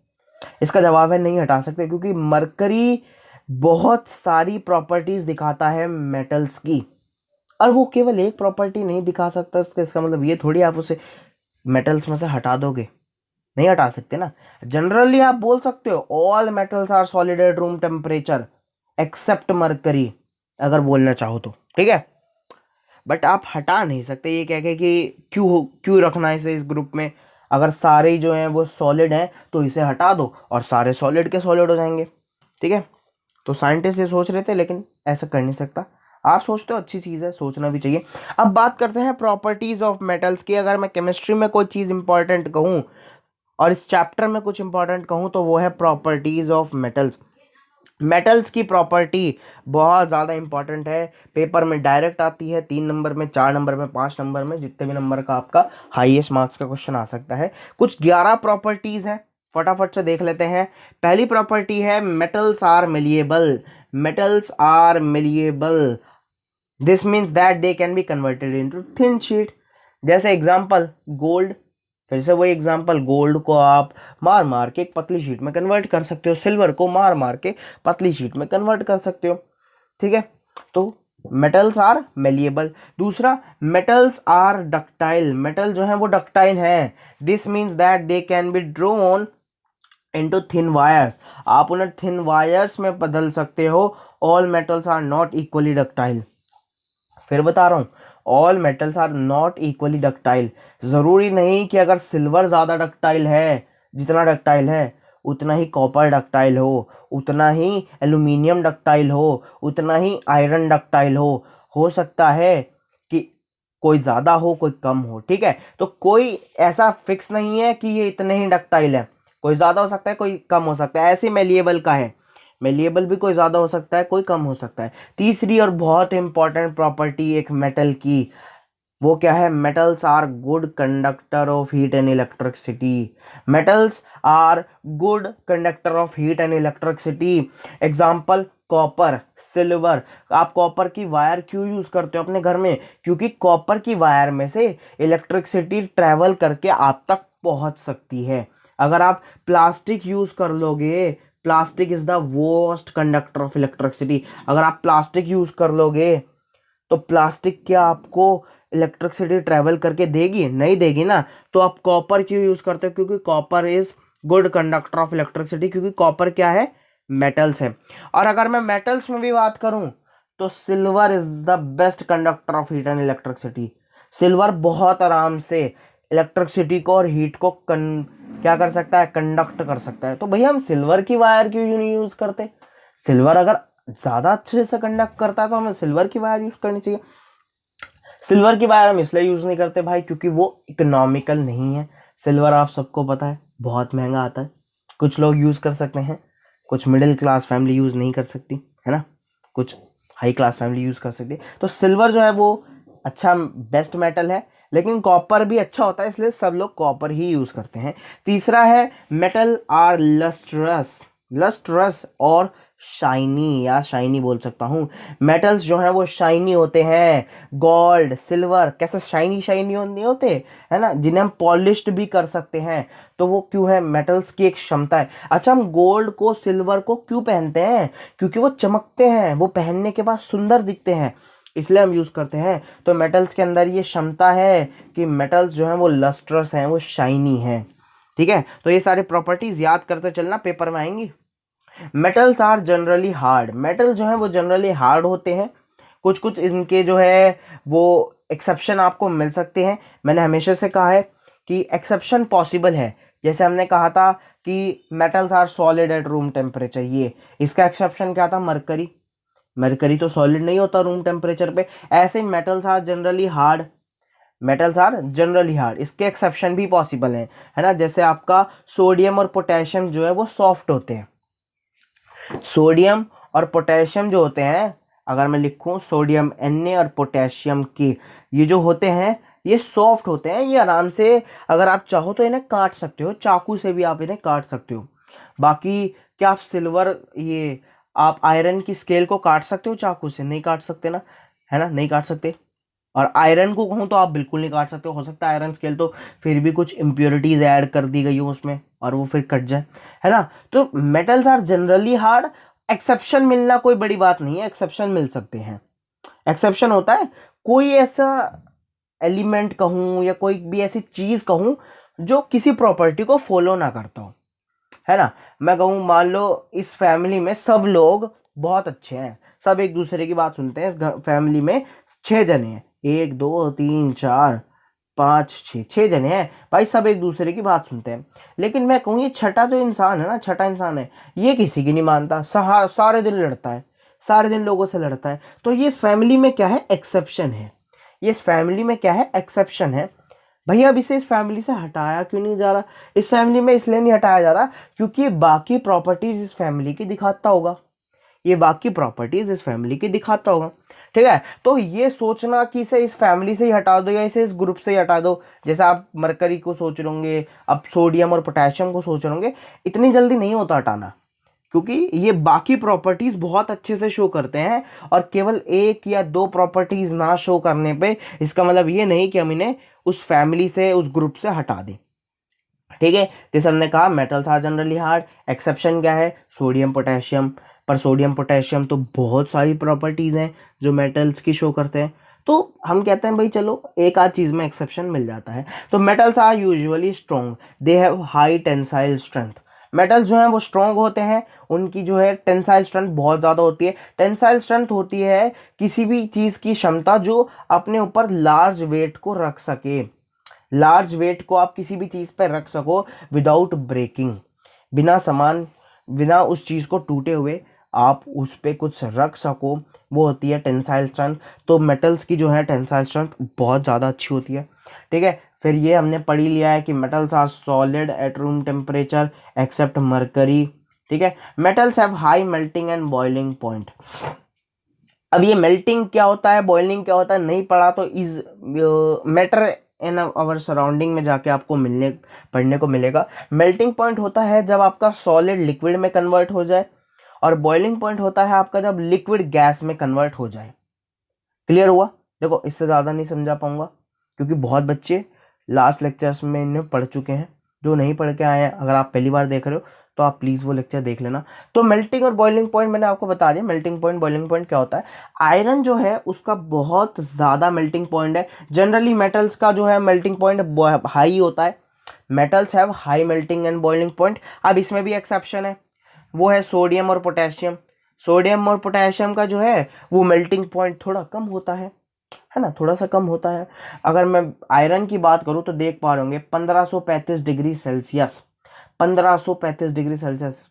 इसका जवाब है नहीं हटा सकते, क्योंकि मरकरी बहुत सारी प्रॉपर्टीज दिखाता है मेटल्स की, और वो केवल एक प्रॉपर्टी नहीं दिखा सकता। इसका मतलब ये थोड़ी आप उसे मेटल्स में से हटा दोगे, नहीं हटा सकते ना। जनरली आप बोल सकते हो all metals are solid at room temperature except mercury, अगर बोलना चाहो तो। ठीक है। बट आप हटा नहीं सकते ये कह के कि क्यों क्यों रखना है इसे इस ग्रुप में। अगर सारे जो हैं वो सॉलिड हैं तो इसे हटा दो और सारे सॉलिड के सॉलिड हो जाएंगे। ठीक है। तो साइंटिस्ट ये सोच रहे थे, लेकिन ऐसा कर नहीं सकता। आप सोचते हो अच्छी चीज़ है, सोचना भी चाहिए। अब बात करते हैं प्रॉपर्टीज ऑफ मेटल्स की। अगर मैं केमिस्ट्री में कोई चीज़ इंपॉर्टेंट कहूँ और इस चैप्टर में कुछ इंपॉर्टेंट कहूँ तो वो है प्रॉपर्टीज ऑफ मेटल्स। मेटल्स की प्रॉपर्टी बहुत ज़्यादा इंपॉर्टेंट है। पेपर में डायरेक्ट आती है 3 नंबर में, 4 नंबर में, 5 नंबर में, जितने भी नंबर का आपका हाईएस्ट मार्क्स का क्वेश्चन आ सकता है। कुछ 11 प्रॉपर्टीज हैं, फटाफट से देख लेते हैं। पहली प्रॉपर्टी है metals are malleable. Metals are malleable, this means that they can be converted into thin sheet. जैसे एग्जांपल गोल्ड, फिर से वही एग्जांपल, गोल्ड को आप मार मार के एक पतली शीट में कन्वर्ट कर सकते हो, सिल्वर को मार मार के पतली शीट में कन्वर्ट कर सकते हो। ठीक है। तो मेटल्स आर मेलिएबल। दूसरा, मेटल्स आर डक्टाइल। मेटल जो है वो डक्टाइल है। This means that they can be drawn into thin wires. आप उन्हें थिन वायर्स में बदल सकते हो। All metals are not equally ductile. फिर बता रहा हूं, all metals are not equally ductile. जरूरी नहीं कि अगर सिल्वर ज्यादा डक्टाइल है, जितना डक्टाइल है, उतना ही कॉपर डक्टाइल उतना ही एल्यूमिनियम डक्टाइल उतना ही आयरन डक्टाइल हो सकता है कि कोई ज़्यादा हो कोई कम हो, ठीक है। तो कोई ऐसा फिक्स नहीं है कि ये इतने ही डक्टाइल है, कोई ज़्यादा हो सकता है कोई कम हो सकता है। ऐसे मेलिएबल का है, मेलिएबल भी कोई ज़्यादा हो सकता है कोई कम हो सकता है। तीसरी और बहुत इंपॉर्टेंट प्रॉपर्टी एक मेटल की, वो क्या है? Metals are good conductor of heat and electricity. Metals are good conductor of heat and electricity. Example copper, silver. आप कॉपर की वायर क्यों यूज करते हो अपने घर में? क्योंकि कॉपर की वायर में से इलेक्ट्रिसिटी ट्रेवल करके आप तक पहुंच सकती है। अगर आप प्लास्टिक यूज कर लोगे, plastic is the worst conductor of electricity. अगर आप प्लास्टिक यूज कर लोगे तो प्लास्टिक क्या आपको इलेक्ट्रिसिटी ट्रेवल करके देगी? नहीं देगी ना। तो आप कॉपर क्यों यूज करते हो? क्योंकि copper is good conductor of electricity, क्योंकि कॉपर क्या है? मेटल्स है। और अगर मैं मेटल्स में भी बात करूं तो silver is the best conductor of heat and electricity. Silver बहुत आराम से इलेक्ट्रिसिटी को और हीट को क्या कर सकता है? कंडक्ट कर सकता है। तो भैया हम सिल्वर की वायर क्यों नहीं यूज करते? सिल्वर अगर ज्यादा अच्छे से कंडक्ट करता है तो हमें सिल्वर की वायर यूज करनी चाहिए। सिल्वर की वायर हम इसलिए यूज नहीं करते भाई क्योंकि वो इकोनॉमिकल नहीं है। सिल्वर आप सबको पता है बहुत महंगा आता है। कुछ लोग यूज कर सकते हैं, कुछ मिडिल क्लास फैमिली यूज नहीं कर सकती है ना, कुछ हाई क्लास फैमिली यूज कर सकती है। तो सिल्वर जो है वो अच्छा बेस्ट मेटल है, लेकिन कॉपर भी अच्छा होता है, इसलिए सब लोग कॉपर ही यूज करते हैं। तीसरा है मेटल आर लस्ट्रस। लस्ट्रस और शाइनी, या शाइनी बोल सकता हूँ। मेटल्स जो हैं वो शाइनी होते हैं। गोल्ड, सिल्वर कैसे शाइनी शाइनी नहीं होते, है ना, जिन्हें हम पॉलिश्ड भी कर सकते हैं। तो वो क्यों है? मेटल्स की एक क्षमता है। अच्छा, हम गोल्ड को सिल्वर को क्यों पहनते हैं? क्योंकि वो चमकते हैं, वो पहनने के बाद सुंदर दिखते हैं, इसलिए हम यूज करते हैं। तो मेटल्स के अंदर ये क्षमता है कि मेटल्स जो हैं वो लस्ट्रस हैं, वो शाइनी हैं, ठीक है। तो ये सारी प्रॉपर्टीज याद करते चलना, पेपर में आएंगी। Metals are generally hard. Metal जो है वो जनरली हार्ड होते हैं। कुछ कुछ इनके जो है वो एक्सेप्शन आपको मिल सकते हैं। मैंने हमेशा से कहा है कि एक्सेप्शन पॉसिबल है। जैसे हमने कहा था कि metals are solid at room temperature, ये इसका एक्सेप्शन क्या था? मरकरी। मरकरी तो सॉलिड नहीं होता रूम टेम्परेचर पे। ऐसे metals are generally hard, metals are generally hard, इसके एक्सेप्शन भी पॉसिबल है ना। जैसे आपका सोडियम और पोटेशियम जो है वो सॉफ्ट होते हैं। सोडियम और पोटेशियम जो होते हैं, अगर मैं लिखूं सोडियम Na और पोटेशियम के, ये जो होते हैं ये सॉफ्ट होते हैं, ये आराम से अगर आप चाहो तो इन्हें काट सकते हो, चाकू से भी आप इन्हें काट सकते हो। बाकी क्या आप सिल्वर, ये आप आयरन की स्केल को काट सकते हो चाकू से? नहीं काट सकते ना, है ना, नहीं काट सकते। और आयरन को कहूँ तो आप बिल्कुल नहीं काट सकते हो सकता है आयरन स्केल तो फिर भी कुछ इम्प्योरिटीज ऐड कर दी गई हो उसमें और वो फिर कट जाए, है ना। तो metals are generally hard. Exception मिलना कोई बड़ी बात नहीं है, एक्सेप्शन मिल सकते हैं। एक्सेप्शन होता है कोई ऐसा एलिमेंट कहूँ या कोई भी ऐसी चीज कहूँ जो किसी प्रॉपर्टी को फॉलो ना करता हो, है ना। मैं कहूँ मान लो इस फैमिली में सब लोग बहुत अच्छे हैं, सब एक दूसरे की बात सुनते हैं। इस फैमिली में 6 जने हैं, 1 2 3 4 5 6 जने हैं भाई, सब एक दूसरे की बात सुनते हैं। लेकिन मैं कहूँ ये छठा जो इंसान है ना, छठा इंसान है, ये किसी की नहीं मानता, सारे दिन लड़ता है, सारे दिन लोगों से लड़ता है। तो ये इस फैमिली में क्या है? एक्सेप्शन है। ये इस फैमिली में क्या है? एक्सेप्शन है। भैया अब इसे इस फैमिली से हटाया क्यों नहीं जा रहा? इस फैमिली में इसलिए नहीं हटाया जा रहा क्योंकि ये बाकी प्रॉपर्टीज इस फैमिली की दिखाता होगा, ये बाकी प्रॉपर्टीज इस फैमिली की दिखाता होगा, ठीक है। तो ये सोचना कि इसे इस फैमिली से ही हटा दो या इसे इस ग्रुप से ही हटा दो, जैसे आप मरकरी को सोच लोगे, अब सोडियम और पोटेशियम को सोच लोगे, इतनी जल्दी नहीं होता हटाना, क्योंकि ये बाकी प्रॉपर्टीज बहुत अच्छे से शो करते हैं। और केवल एक या दो प्रॉपर्टीज ना शो करने पे इसका मतलब ये नहीं कि हम इन्हें उस फैमिली से, उस ग्रुप से हटा दें, ठीक है। जैसे हमने कहा metals are generally hard, exception क्या है? Sodium potassium. पर सोडियम पोटेशियम तो बहुत सारी प्रॉपर्टीज हैं जो मेटल्स की शो करते हैं, तो हम कहते हैं भाई चलो एक आध चीज में एक्सेप्शन मिल जाता है। तो metals are usually strong, they have high tensile strength. Metals जो हैं वो स्ट्रॉन्ग होते हैं, उनकी जो है टेंसाइल स्ट्रेंथ बहुत ज़्यादा होती है। टेंसाइल स्ट्रेंथ होती है किसी भी चीज़ की क्षमता जो अपने ऊपर लार्ज वेट को रख सके, लार्ज वेट को आप किसी भी चीज़ पर रख सको विदाउट ब्रेकिंग। बिना उस चीज़ को टूटे हुए आप उस पे कुछ रख सको, वो होती है टेंसाइल स्ट्रेंथ। तो मेटल्स की जो है टेंसाइल स्ट्रेंथ बहुत ज़्यादा अच्छी होती है, ठीक है। फिर ये हमने पढ़ ही लिया है कि metals are solid at room temperature except mercury, ठीक है। Metals have high melting and boiling point. अब ये मेल्टिंग क्या होता है, बॉइलिंग क्या होता है नहीं पढ़ा तो is matter in our surrounding में जाके आपको पढ़ने को मिलेगा। मेल्टिंग पॉइंट होता है जब आपका सॉलिड लिक्विड में कन्वर्ट हो जाए, और बॉइलिंग पॉइंट होता है आपका जब लिक्विड गैस में कन्वर्ट हो जाए। क्लियर हुआ? देखो इससे ज़्यादा नहीं समझा पाऊंगा क्योंकि बहुत बच्चे लास्ट लेक्चर्स में इन्हें पढ़ चुके हैं। जो नहीं पढ़ के आए हैं, अगर आप पहली बार देख रहे हो तो आप प्लीज़ वो लेक्चर देख लेना। तो मेल्टिंग और बॉइलिंग पॉइंट मैंने आपको बता दिया। मेल्टिंग पॉइंट बॉइलिंग पॉइंट क्या होता है? आयरन जो है उसका बहुत ज़्यादा मेल्टिंग पॉइंट है। जनरली मेटल्स का जो है मेल्टिंग पॉइंट हाई होता है। Metals have high melting and boiling point. अब इसमें भी एक्सेप्शन है, वो है सोडियम और पोटेशियम। सोडियम और पोटेशियम का जो है वो मेल्टिंग पॉइंट थोड़ा कम होता है ना, थोड़ा सा कम होता है। अगर मैं आयरन की बात करूं तो देख पा रहे होंगे 1535 डिग्री सेल्सियस, 1535 डिग्री सेल्सियस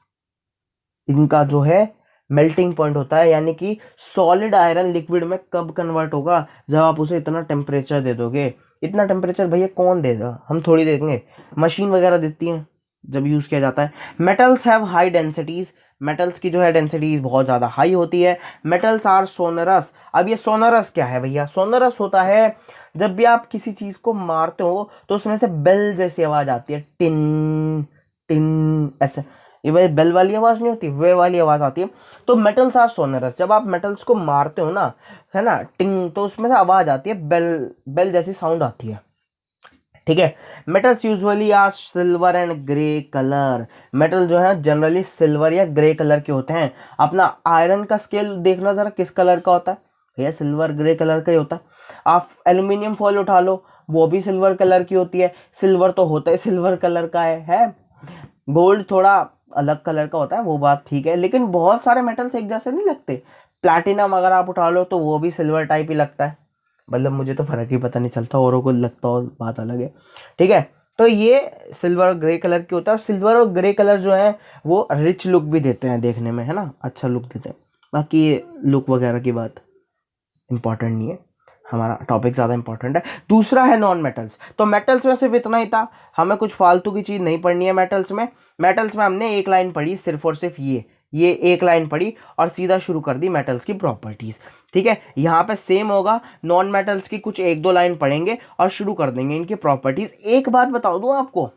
इनका जो है मेल्टिंग पॉइंट होता है। यानी कि सॉलिड आयरन लिक्विड में कब कन्वर्ट होगा? जब आप उसे इतना टेम्परेचर दे दोगे। इतना टेम्परेचर भैया कौन देगा? हम थोड़ी देंगे, मशीन वगैरह देती हैं जब यूज़ किया जाता है। Metals have high densities. Metals की जो है डेंसिटीज बहुत ज़्यादा हाई होती है। Metals are sonorous. अब ये सोनरस क्या है भैया? सोनरस होता है जब भी आप किसी चीज़ को मारते हो तो उसमें से बेल जैसी आवाज़ आती है, टिन टिन ऐसे। ये भाई बेल वाली आवाज़ नहीं होती, वे वाली आवाज़ आती है। तो मेटल्स आर सोनरस। जब आप मेटल्स को मारते हो ना, है ना, टिंग, तो उसमें से आवाज़ आती है, बेल बेल जैसी साउंड आती है, ठीक है। Metals usually are silver and grey colour. Metal जो है जनरली सिल्वर या ग्रे कलर के होते हैं। अपना आयरन का स्केल देखना जरा किस कलर का होता है भैया? सिल्वर ग्रे कलर का ही होता है। आप एल्यूमिनियम फॉयल उठा लो, वो भी सिल्वर कलर की होती है। सिल्वर तो होता है सिल्वर कलर का है। गोल्ड थोड़ा अलग कलर का होता है, वो बात ठीक है, लेकिन बहुत सारे मेटल्स एक जैसे नहीं लगते। प्लैटिनम अगर आप उठा लो तो वो भी सिल्वर टाइप ही लगता है। मतलब मुझे तो फर्क ही पता नहीं चलता, औरों को लगता हो बात अलग है, ठीक है। तो ये सिल्वर और ग्रे कलर की होता है। और सिल्वर और ग्रे कलर जो है वो रिच लुक भी देते हैं देखने में, है ना, अच्छा लुक देते हैं। बाकी ये लुक वगैरह की बात इंपॉर्टेंट नहीं है, हमारा टॉपिक ज़्यादा इंपॉर्टेंट है। दूसरा है नॉन मेटल्स। तो मेटल्स में सिर्फ इतना ही था, हमें कुछ फालतू की चीज़ नहीं पढ़नी है मेटल्स में। मेटल्स में हमने एक लाइन पढ़ी सिर्फ और सिर्फ ये एक लाइन पढ़ी और सीधा शुरू कर दी मेटल्स की प्रॉपर्टीज़, ठीक है। यहाँ पे सेम होगा, नॉन मेटल्स की कुछ एक दो लाइन पढ़ेंगे और शुरू कर देंगे इनकी प्रॉपर्टीज़। एक बात बता दूँ आपको,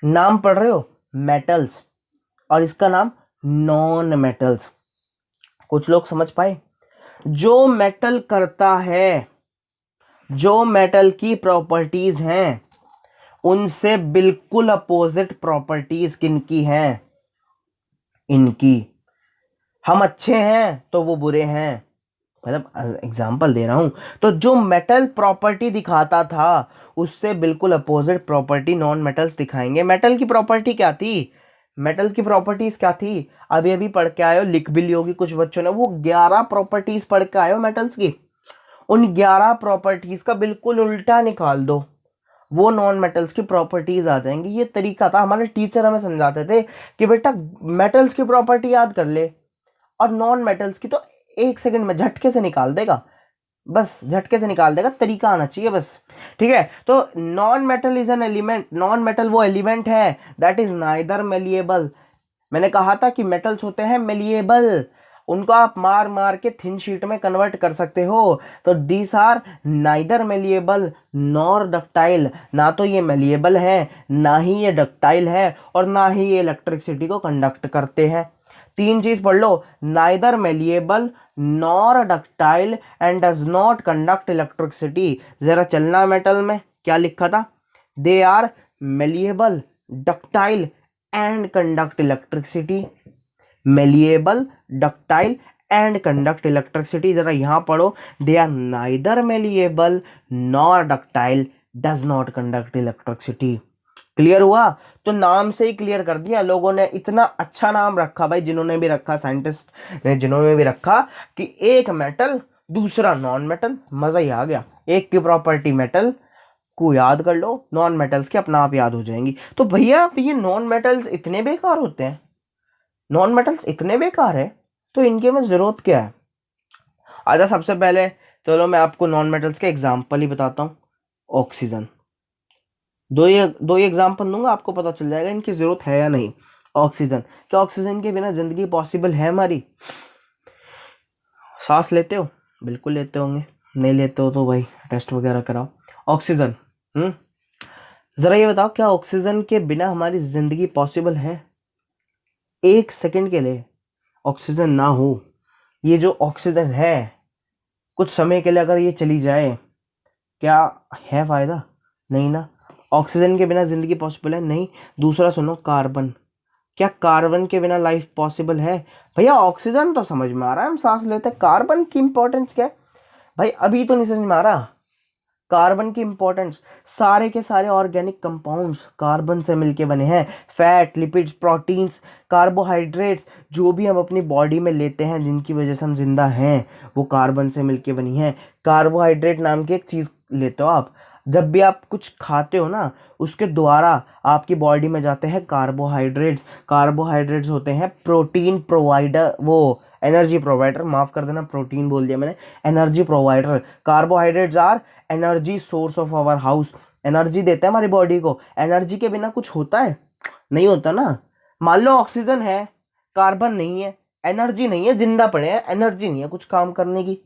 नाम पढ़ रहे हो मेटल्स और इसका नाम नॉन मेटल्स। कुछ लोग समझ पाए? जो मेटल करता है, जो मेटल की प्रॉपर्टीज हैं उनसे बिल्कुल अपोजिट प्रॉपर्टीज किनकी हैं? इनकी। हम अच्छे हैं तो वो बुरे हैं, मतलब एग्जाम्पल दे रहा हूं। तो जो मेटल प्रॉपर्टी दिखाता था उससे बिल्कुल अपोजिट प्रॉपर्टी नॉन मेटल्स दिखाएंगे। मेटल की प्रॉपर्टी क्या थी? मेटल की प्रॉपर्टीज क्या थी? अभी अभी पढ़ के आए हो, लिख भी ली होगी कुछ बच्चों ने, वो 11 प्रॉपर्टीज पढ़ के आए हो मेटल्स की। उन 11 प्रॉपर्टीज का बिल्कुल उल्टा निकाल दो, वो नॉन मेटल्स की प्रॉपर्टीज आ जाएंगी। ये तरीका था, हमारे टीचर हमें समझाते थे कि बेटा मेटल्स की प्रॉपर्टी याद कर ले और नॉन मेटल्स की तो 1 सेकंड में झटके से निकाल देगा, बस झटके से निकाल देगा, तरीका आना चाहिए बस, ठीक है। तो non metal is an element. Non metal वो एलिमेंट है दैट इज नाइदर मेलिएबल। मैंने कहा था कि मेटल्स होते हैं मेलिएबल, उनको आप मार मार के थिन शीट में कन्वर्ट कर सकते हो। तो these are neither malleable nor ductile. ना तो ये मेलिएबल है, ना ही ये डक्टाइल है, और ना ही ये इलेक्ट्रिसिटी को कंडक्ट करते हैं। तीन चीज पढ़ लो, neither malleable nor ductile and does not conduct electricity. जरा चलना मेटल में क्या लिखा था? They are malleable, ductile and conduct electricity. Malleable, ductile and conduct electricity. जरा यहां पढ़ो, they are neither malleable nor ductile does not conduct electricity. Clear हुआ? तो नाम से ही क्लियर कर दिया लोगों ने। इतना अच्छा नाम रखा भाई, जिन्होंने भी रखा, साइंटिस्ट ने जिन्होंने भी रखा, कि एक मेटल दूसरा नॉन मेटल, मजा ही आ गया। एक की प्रॉपर्टी मेटल को याद कर लो, नॉन मेटल्स के अपना आप याद हो जाएंगी। तो भैया ये नॉन मेटल्स इतने बेकार होते हैं, नॉन मेटल्स इतने बेकार है, तो इनके में ज़रूरत क्या है? अच्छा, सबसे पहले चलो मैं आपको नॉन मेटल्स के एग्जाम्पल ही बताता हूँ। ऑक्सीजन, दो ही एग्जाम्पल दूंगा, आपको पता चल जाएगा इनकी ज़रूरत है या नहीं। ऑक्सीजन, क्या ऑक्सीजन के बिना ज़िंदगी पॉसिबल है हमारी? सांस लेते हो? बिल्कुल लेते होंगे, नहीं लेते हो तो भाई टेस्ट वगैरह कराओ। ऑक्सीजन, ज़रा ये बताओ, क्या ऑक्सीजन के बिना हमारी ज़िंदगी पॉसिबल है? एक सेकंड के लिए ऑक्सीजन ना हो, ये जो ऑक्सीजन है कुछ समय के लिए अगर ये चली जाए, क्या है फ़ायदा? नहीं ना। ऑक्सीजन के बिना ज़िंदगी पॉसिबल है नहीं। दूसरा सुनो, कार्बन, क्या कार्बन के बिना लाइफ पॉसिबल है? भैया ऑक्सीजन तो समझ में आ रहा है, हम सांस लेते हैं, कार्बन की इंपॉर्टेंस क्या है भाई? अभी तो नहीं समझ में आ रहा कार्बन की इंपॉर्टेंस। सारे के सारे ऑर्गेनिक कंपाउंड्स कार्बन से मिलके बने हैं। फैट, लिपिड्स, प्रोटीन्स, कार्बोहाइड्रेट्स, जो भी हम अपनी बॉडी में लेते हैं जिनकी वजह से हम जिंदा हैं, वो कार्बन से मिलके बनी है। कार्बोहाइड्रेट नाम की एक चीज़ लेते हो आप, जब भी आप कुछ खाते हो ना, उसके द्वारा आपकी बॉडी में जाते हैं कार्बोहाइड्रेट्स। कार्बोहाइड्रेट्स होते हैं प्रोटीन प्रोवाइडर, वो एनर्जी प्रोवाइडर, माफ़ कर देना प्रोटीन बोल दिया मैंने, energy provider. Carbohydrates are energy source of our house, energy देता है हमारी बॉडी को। एनर्जी के बिना कुछ होता है? नहीं होता ना। मान लो ऑक्सीजन है, कार्बन नहीं है, एनर्जी नहीं है, जिंदा पड़े हैं, एनर्जी नहीं है कुछ काम करने की।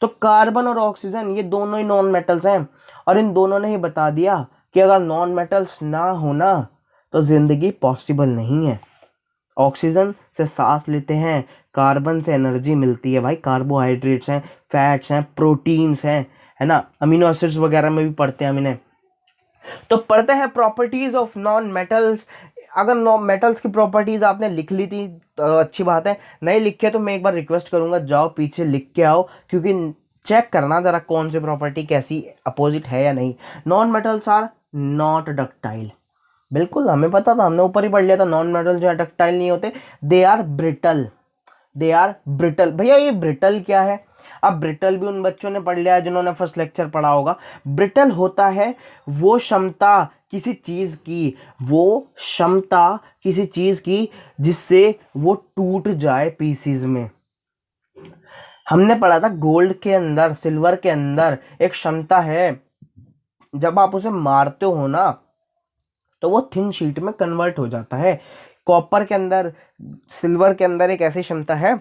तो कार्बन और ऑक्सीजन ये दोनों ही नॉन मेटल्स हैं, और इन दोनों ने ही बता दिया कि अगर नॉन मेटल्स ना होना तो जिंदगी पॉसिबल नहीं है। ऑक्सीजन से सांस लेते हैं, कार्बन से एनर्जी मिलती है भाई, कार्बोहाइड्रेट्स हैं, फैट्स हैं, प्रोटीन्स हैं, है ना, अमीनो एसिड्स वगैरह में भी पढ़ते हैं हम इन्हें। तो पढ़ते हैं प्रॉपर्टीज ऑफ नॉन मेटल्स। अगर नॉन मेटल्स की प्रॉपर्टीज आपने लिख ली थी तो अच्छी बात है, नहीं लिखे तो मैं एक बार रिक्वेस्ट करूंगा, जाओ पीछे लिख के आओ, क्योंकि चेक करना जरा कौन सी प्रॉपर्टी कैसी अपोजिट है या नहीं। Non metals are not ductile, बिल्कुल हमें पता था, हमने ऊपर ही पढ़ लिया था, नॉन मेटल जो है डक्टाइल नहीं होते, they are brittle, they are brittle. भैया ये ब्रिटल क्या है? अब ब्रिटल भी उन बच्चों ने पढ़ लिया है जिन्होंने फर्स्ट लेक्चर पढ़ा होगा। ब्रिटल होता है वो क्षमता किसी चीज़ की, वो क्षमता किसी चीज़ की जिससे वो टूट जाए पीसीज में। हमने पढ़ा था गोल्ड के अंदर, सिल्वर के अंदर एक क्षमता है, जब आप उसे मारते हो ना तो वो थिन शीट में कन्वर्ट हो जाता है। कॉपर के अंदर, सिल्वर के अंदर एक ऐसी क्षमता है,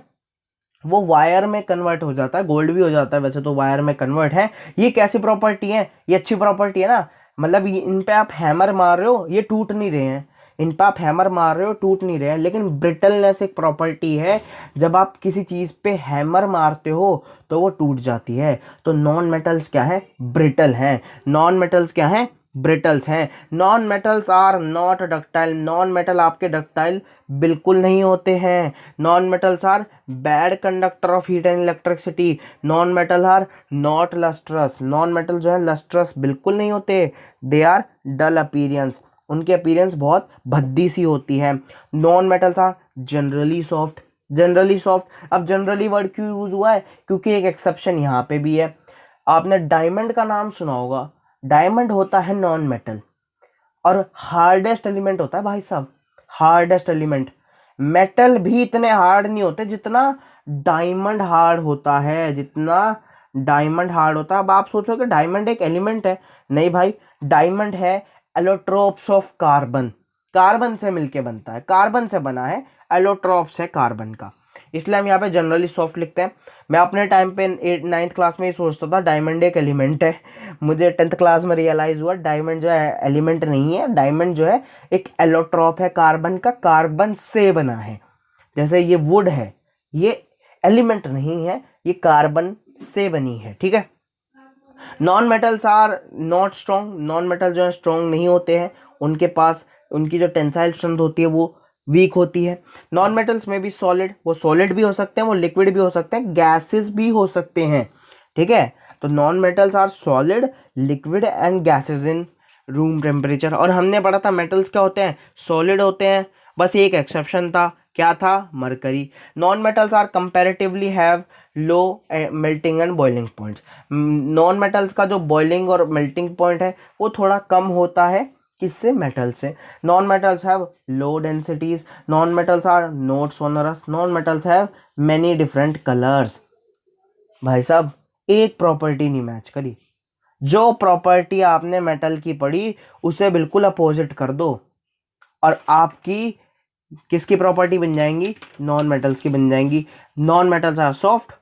वो वायर में कन्वर्ट हो जाता है, गोल्ड भी हो जाता है वैसे तो, वायर में कन्वर्ट है। ये कैसी प्रॉपर्टी है? ये अच्छी प्रॉपर्टी है ना, मतलब इन पे आप हैमर मार रहे हो, ये टूट नहीं रहे हैं, इन पे आप हैमर मार रहे हो, टूट नहीं रहे हैं। लेकिन ब्रिटलनेस एक प्रॉपर्टी है, जब आप किसी चीज़ पे हैमर मारते हो तो वो टूट जाती है। तो नॉन मेटल्स क्या है? ब्रिटल हैं। नॉन मेटल्स क्या हैं? ब्रिटल्स हैं। Non metals are not ductile, non metal आपके डक्टाइल बिल्कुल नहीं होते हैं। Non metals are bad conductor of heat and electricity. Non metal are not lustrous, non metal जो है लस्ट्रस बिल्कुल नहीं होते। दे आर डल अपीयरेंस, उनकी अपीयरेंस बहुत भद्दी सी होती है। Non metals are generally soft, generally soft. अब जनरली वर्ड क्यों यूज हुआ है? क्योंकि एक एक्सेप्शन यहाँ पे भी है। आपने डायमंड का नाम सुना होगा, डायमंड होता है नॉन मेटल और हार्डेस्ट एलिमेंट होता है भाई साहब, हार्डेस्ट एलिमेंट। मेटल भी इतने हार्ड नहीं होते जितना डायमंड हार्ड होता है, जितना डायमंड हार्ड होता है। अब आप सोचोगे डायमंड एक एलिमेंट है, नहीं भाई, डायमंड है एलोट्रोप्स ऑफ कार्बन, कार्बन से मिलके बनता है, कार्बन से बना है, एलोट्रोप्स है कार्बन का, इसलिए हम यहाँ पे जनरली सॉफ्ट लिखते हैं। मैं अपने टाइम पे 9th क्लास में ही सोचता था डायमंड एक एलिमेंट है, मुझे 10th क्लास में रियलाइज़ हुआ डायमंड जो है एलिमेंट नहीं है, डायमंड जो है एक एलोट्रॉप है कार्बन का, कार्बन से बना है। जैसे ये वुड है, ये एलिमेंट नहीं है, ये कार्बन से बनी है, ठीक है। Non metals are not strong, non metal जो है स्ट्रॉन्ग नहीं होते हैं, उनके पास उनकी जो टेंसाइल स्ट्रेंथ होती है वो वीक होती है। नॉन मेटल्स में भी सॉलिड, वो सॉलिड भी हो सकते हैं, वो लिक्विड भी हो सकते हैं, गैसेस भी हो सकते हैं, ठीक है। तो non metals are solid, liquid and gases in room temperature. और हमने पढ़ा था मेटल्स क्या होते हैं? सॉलिड होते हैं, बस एक एक्सेप्शन था, क्या था? Mercury. Non metals are comparatively have low melting and boiling points. Non metals का जो बॉइलिंग और मेल्टिंग पॉइंट है वो थोड़ा कम होता है किससे? मेटल से। Non metals have low densities, non metals are not sonorous, non metals have many different colours. भाई साहब एक प्रॉपर्टी नहीं मैच करी। जो प्रॉपर्टी आपने मेटल की पढ़ी उसे बिल्कुल अपोजिट कर दो और आपकी किसकी प्रॉपर्टी बन जाएंगी? नॉन मेटल्स की बन जाएंगी। Non metals are soft,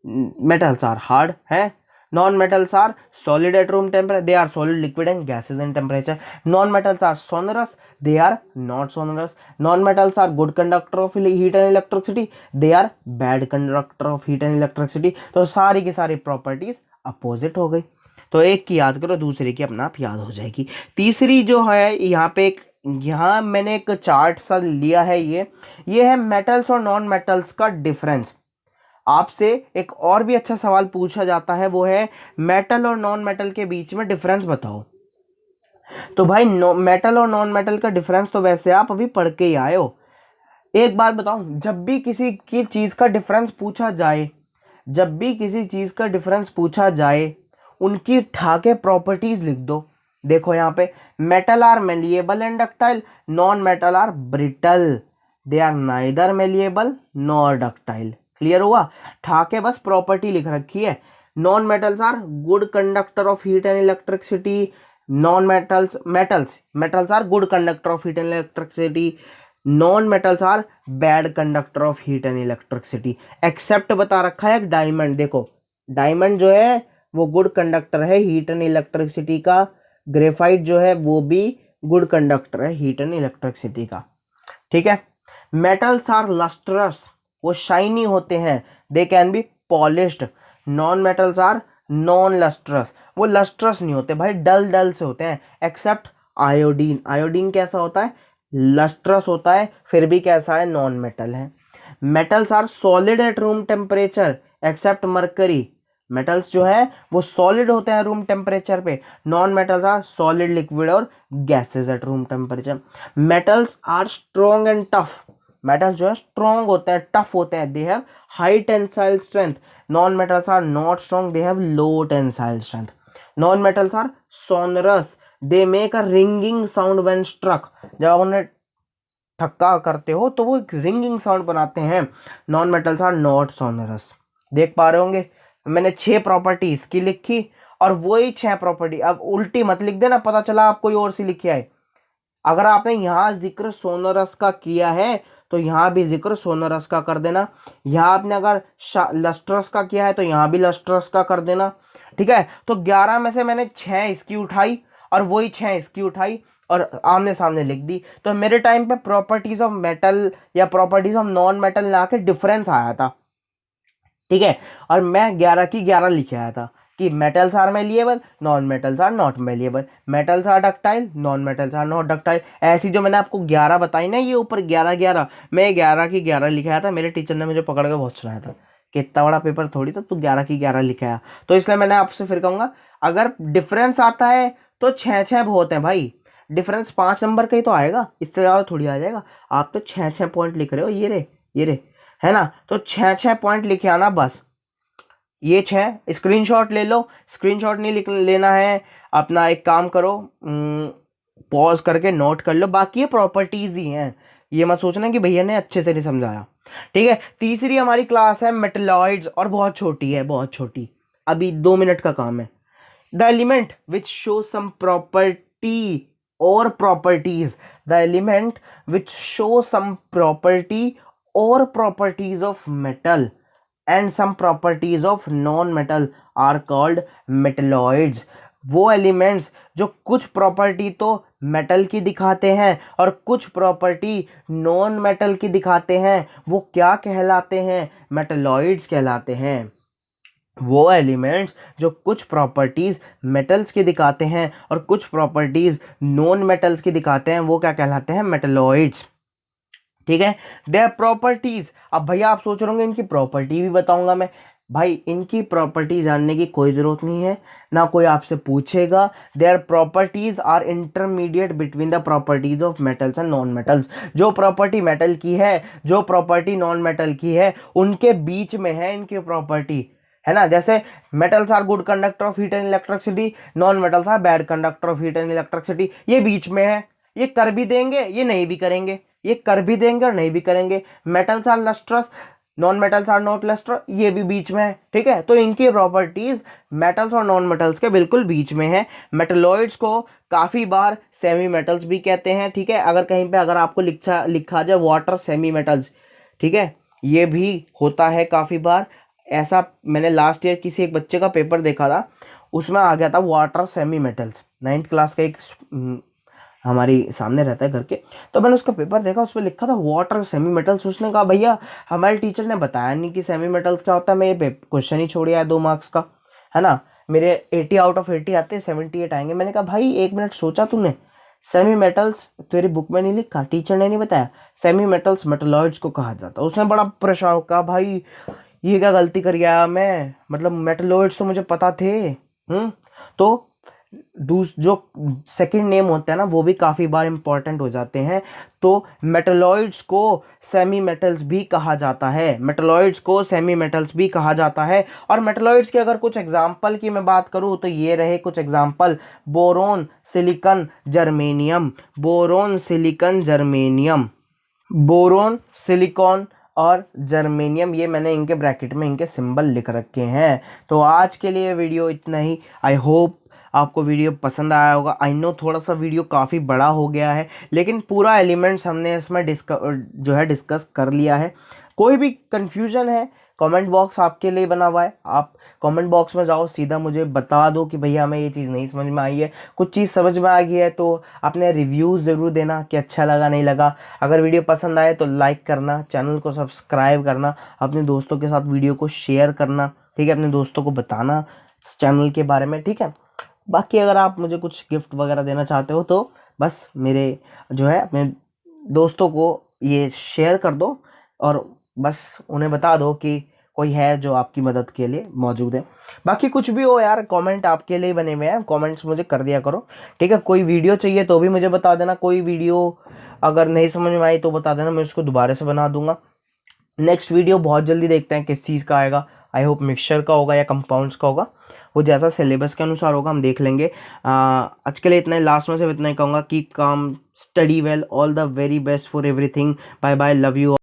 metals are hard है। Non metals are solid at room temperature, they are solid, liquid and gases in temperature. Non metals are sonorous, they are not sonorous. Non metals are good conductor of heat and electricity, they are bad conductor of heat and electricity. तो सारी की सारी properties opposite हो गई। तो एक की याद करो, दूसरे की अपने आप याद हो जाएगी। तीसरी जो है यहाँ पे एक, यहाँ मैंने एक चार्ट सा लिया है, ये है मेटल्स और नॉन मेटल्स का डिफरेंस। आपसे एक और भी अच्छा सवाल पूछा जाता है, वो है मेटल और नॉन मेटल के बीच में डिफरेंस बताओ। तो भाई मेटल और नॉन मेटल का डिफरेंस तो वैसे आप अभी पढ़ के ही आए हो। एक बात बताओ, जब भी किसी की चीज का डिफरेंस पूछा जाए, जब भी किसी चीज का डिफरेंस पूछा जाए, उनकी ठाके प्रॉपर्टीज लिख दो। देखो यहाँ पे, metal are malleable and ductile, non metal are brittle, they are neither malleable nor ductile. Clear हुआ? ठाके बस प्रॉपर्टी लिख रखी है। Non metals are good conductor of heat and electricity, non metals metals are good conductor of heat and electricity, non metals are bad conductor of heat and electricity. Except बता रखा है diamond. देखो diamond जो है वो good conductor है heat and electricity का, graphite जो है वो भी गुड कंडक्टर है हीट एंड इलेक्ट्रिसिटी का। ठीक है। मेटल्स आर लस्ट्रस, वो शाइनी होते हैं, they can be polished. Non metals are non lustrous, वो लस्ट्रस नहीं होते भाई, डल डल से होते हैं। एक्सेप्ट आयोडीन, आयोडीन कैसा होता है? लस्ट्रस होता है, फिर भी कैसा है? नॉन मेटल है। Metals are solid at room temperature except mercury, metals जो है वो सॉलिड होते हैं रूम टेम्परेचर पे। Non metals are solid, liquid और gases at room temperature. Metals are strong and tough, metals जो है स्ट्रॉन्ग होते हैं, टफ होते हैं, दे have high tensile strength. Non metals are not strong, they have low tensile strength. Non metals are sonorous, they make a ringing sound when struck, जब आप उन्हें ठक्का करते हो तो वो एक रिंगिंग साउंड बनाते हैं। Non metals are not sonorous. देख पा रहे होंगे मैंने 6 प्रॉपर्टी इसकी लिखी और वही 6 प्रॉपर्टी, अब उल्टी मत लिख देना, पता चला आप कोई और सी लिखे आए। अगर आपने यहाँ जिक्र सोनरस का किया है तो यहाँ भी जिक्र सोनरस का कर देना। यहाँ आपने अगर लस्ट्रस का किया है तो यहाँ भी लस्ट्रस का कर देना। ठीक है। तो 11 में से मैंने 6 इसकी उठाई और वही 6 इसकी उठाई और आमने सामने लिख दी। तो मेरे टाइम पे प्रॉपर्टीज ऑफ मेटल या प्रॉपर्टीज ऑफ नॉन मेटल ना के डिफरेंस आया था। ठीक है। और मैं 11 की 11 लिखे आया था कि metals are malleable, non metals are not malleable, metals are ductile, non metals are not ductile. ऐसी जो मैंने आपको 11 बताई ना, ये ऊपर 11 11, मैं 11 की 11 लिखा आया था। मेरे टीचर ने मुझे पकड़ के बहुत सुनाया था कि इतना बड़ा पेपर थोड़ी था, तू 11 की 11 लिखा आया। तो इसलिए मैंने आपसे फिर कहूँगा, अगर डिफरेंस आता है तो 6 बहुत है भाई। डिफरेंस 5 नंबर का ही तो आएगा, इससे ज़्यादा थोड़ी आ जाएगा। आप तो 6 पॉइंट लिख रहे हो, ये रे, है ना? तो 6 पॉइंट लिखे आना बस। ये 6 स्क्रीनशॉट ले लो, स्क्रीनशॉट नहीं लिख लेना है, अपना एक काम करो, पॉज करके नोट कर लो। बाकी ये प्रॉपर्टीज ही हैं, ये मत सोचना कि भैया ने अच्छे से नहीं समझाया। ठीक है। तीसरी हमारी क्लास है मेटलॉइड्स और बहुत छोटी है, बहुत छोटी, अभी 2 मिनट का काम है। The element which show some property और properties, the element which show some property और properties of metal and some properties of non-metal are called metalloids। वो एलिमेंट्स जो कुछ प्रॉपर्टी तो मेटल की दिखाते हैं और कुछ प्रॉपर्टी नॉन मेटल की दिखाते हैं, वो क्या कहलाते हैं? मेटलॉइड्स कहलाते हैं। वो एलिमेंट्स जो कुछ प्रॉपर्टीज मेटल्स की दिखाते हैं और कुछ प्रॉपर्टीज नॉन मेटल्स की दिखाते हैं, वो क्या कहलाते हैं? मेटलॉइड्स। ठीक है। देयर प्रॉपर्टीज, अब भैया आप सोच रहे होंगे इनकी प्रॉपर्टी भी बताऊंगा मैं। भाई इनकी प्रॉपर्टी जानने की कोई ज़रूरत नहीं है, ना कोई आपसे पूछेगा। Their properties are intermediate between the properties of metals and non metals. जो प्रॉपर्टी मेटल की है, जो प्रॉपर्टी नॉन मेटल की है, उनके बीच में है इनकी प्रॉपर्टी, है ना। जैसे metals are good conductor of heat and electricity, non metals are bad conductor of heat and electricity, ये बीच में है। ये कर भी देंगे, ये नहीं भी करेंगे, ये कर भी देंगे और नहीं भी करेंगे। Metals are lustrous, non metals are not luster, ये भी बीच में है, ठीक है। तो इनकी प्रॉपर्टीज मेटल्स और नॉन मेटल्स के बिल्कुल बीच में है। मेटलॉइड्स को काफ़ी बार सेमी मेटल्स भी कहते हैं, ठीक है। अगर कहीं पे अगर आपको लिखा जाए वाटर सेमी मेटल्स, ठीक है, ये भी होता है काफ़ी बार ऐसा। मैंने लास्ट ईयर किसी एक बच्चे का पेपर देखा था, उसमें आ गया था water semi metals, 9th class का एक हमारी सामने रहता है घर के। तो मैंने उसका पेपर देखा, उस पर लिखा था वाटर सेमी मेटल्स। उसने कहा भैया हमारे टीचर ने बताया नहीं कि सेमी मेटल्स क्या होता है, मैं ये क्वेश्चन ही छोड़ आया 2 मार्क्स का, है ना। मेरे 80 आउट ऑफ 80 आते, 78 आएंगे। मैंने कहा भाई 1 मिनट सोचा तूने, सेमी मेटल्स तेरी बुक में नहीं लिखा, टीचर ने नहीं बताया। सेमी मेटल्स मेटलॉइड्स को कहा जाता है। उसने बड़ा परेशान हो कहा भाई ये क्या गलती कर गया मैं, मतलब मेटलॉइड्स तो मुझे पता थे। तो जो सेकंड नेम होता है ना, वो भी काफ़ी बार इंपॉर्टेंट हो जाते हैं। तो मेटलॉइड्स को सेमी मेटल्स भी कहा जाता है, मेटलॉइड्स को सेमी मेटल्स भी कहा जाता है। और मेटलॉइड्स के अगर कुछ एग्जांपल की मैं बात करूँ तो ये रहे कुछ example: boron, silicon, germanium. Boron, silicon, germanium, boron, silicon और जर्मेनियम, ये मैंने इनके ब्रैकेट में इनके सिंबल लिख रखे हैं। तो आज के लिए वीडियो इतना ही। आई होप आपको वीडियो पसंद आया होगा। आई नो थोड़ा सा वीडियो काफ़ी बड़ा हो गया है, लेकिन पूरा एलिमेंट्स हमने इसमें डिस्कस कर लिया है। कोई भी कन्फ्यूजन है, कमेंट बॉक्स आपके लिए बना हुआ है। आप कमेंट बॉक्स में जाओ, सीधा मुझे बता दो कि भैया हमें ये चीज़ नहीं समझ में आई है, कुछ चीज़ समझ में आ गई है तो अपने रिव्यूज़ ज़रूर देना कि अच्छा लगा नहीं लगा। अगर वीडियो पसंद आए तो लाइक करना, चैनल को सब्सक्राइब करना, अपने दोस्तों के साथ वीडियो को शेयर करना, ठीक है, अपने दोस्तों को बताना इस चैनल के बारे में, ठीक है। बाकी अगर आप मुझे कुछ गिफ्ट वगैरह देना चाहते हो तो बस मेरे जो है अपने दोस्तों को ये शेयर कर दो और बस उन्हें बता दो कि कोई है जो आपकी मदद के लिए मौजूद है। बाकी कुछ भी हो यार, कमेंट आपके लिए बने हुए हैं, कमेंट्स मुझे कर दिया करो, ठीक है। कोई वीडियो चाहिए तो भी मुझे बता देना, कोई वीडियो अगर नहीं समझ में आई तो बता देना, मैं उसको दोबारा से बना दूंगा। नेक्स्ट वीडियो बहुत जल्दी देखते हैं किस चीज़ का आएगा। आई होप मिक्सचर का होगा या कंपाउंड्स का होगा, वो जैसा सिलेबस के अनुसार होगा हम देख लेंगे। आज के लिए इतना ही, लास्ट में से इतना ही कहूँगा, keep calm, study well, all the very best for everything, bye bye, love you.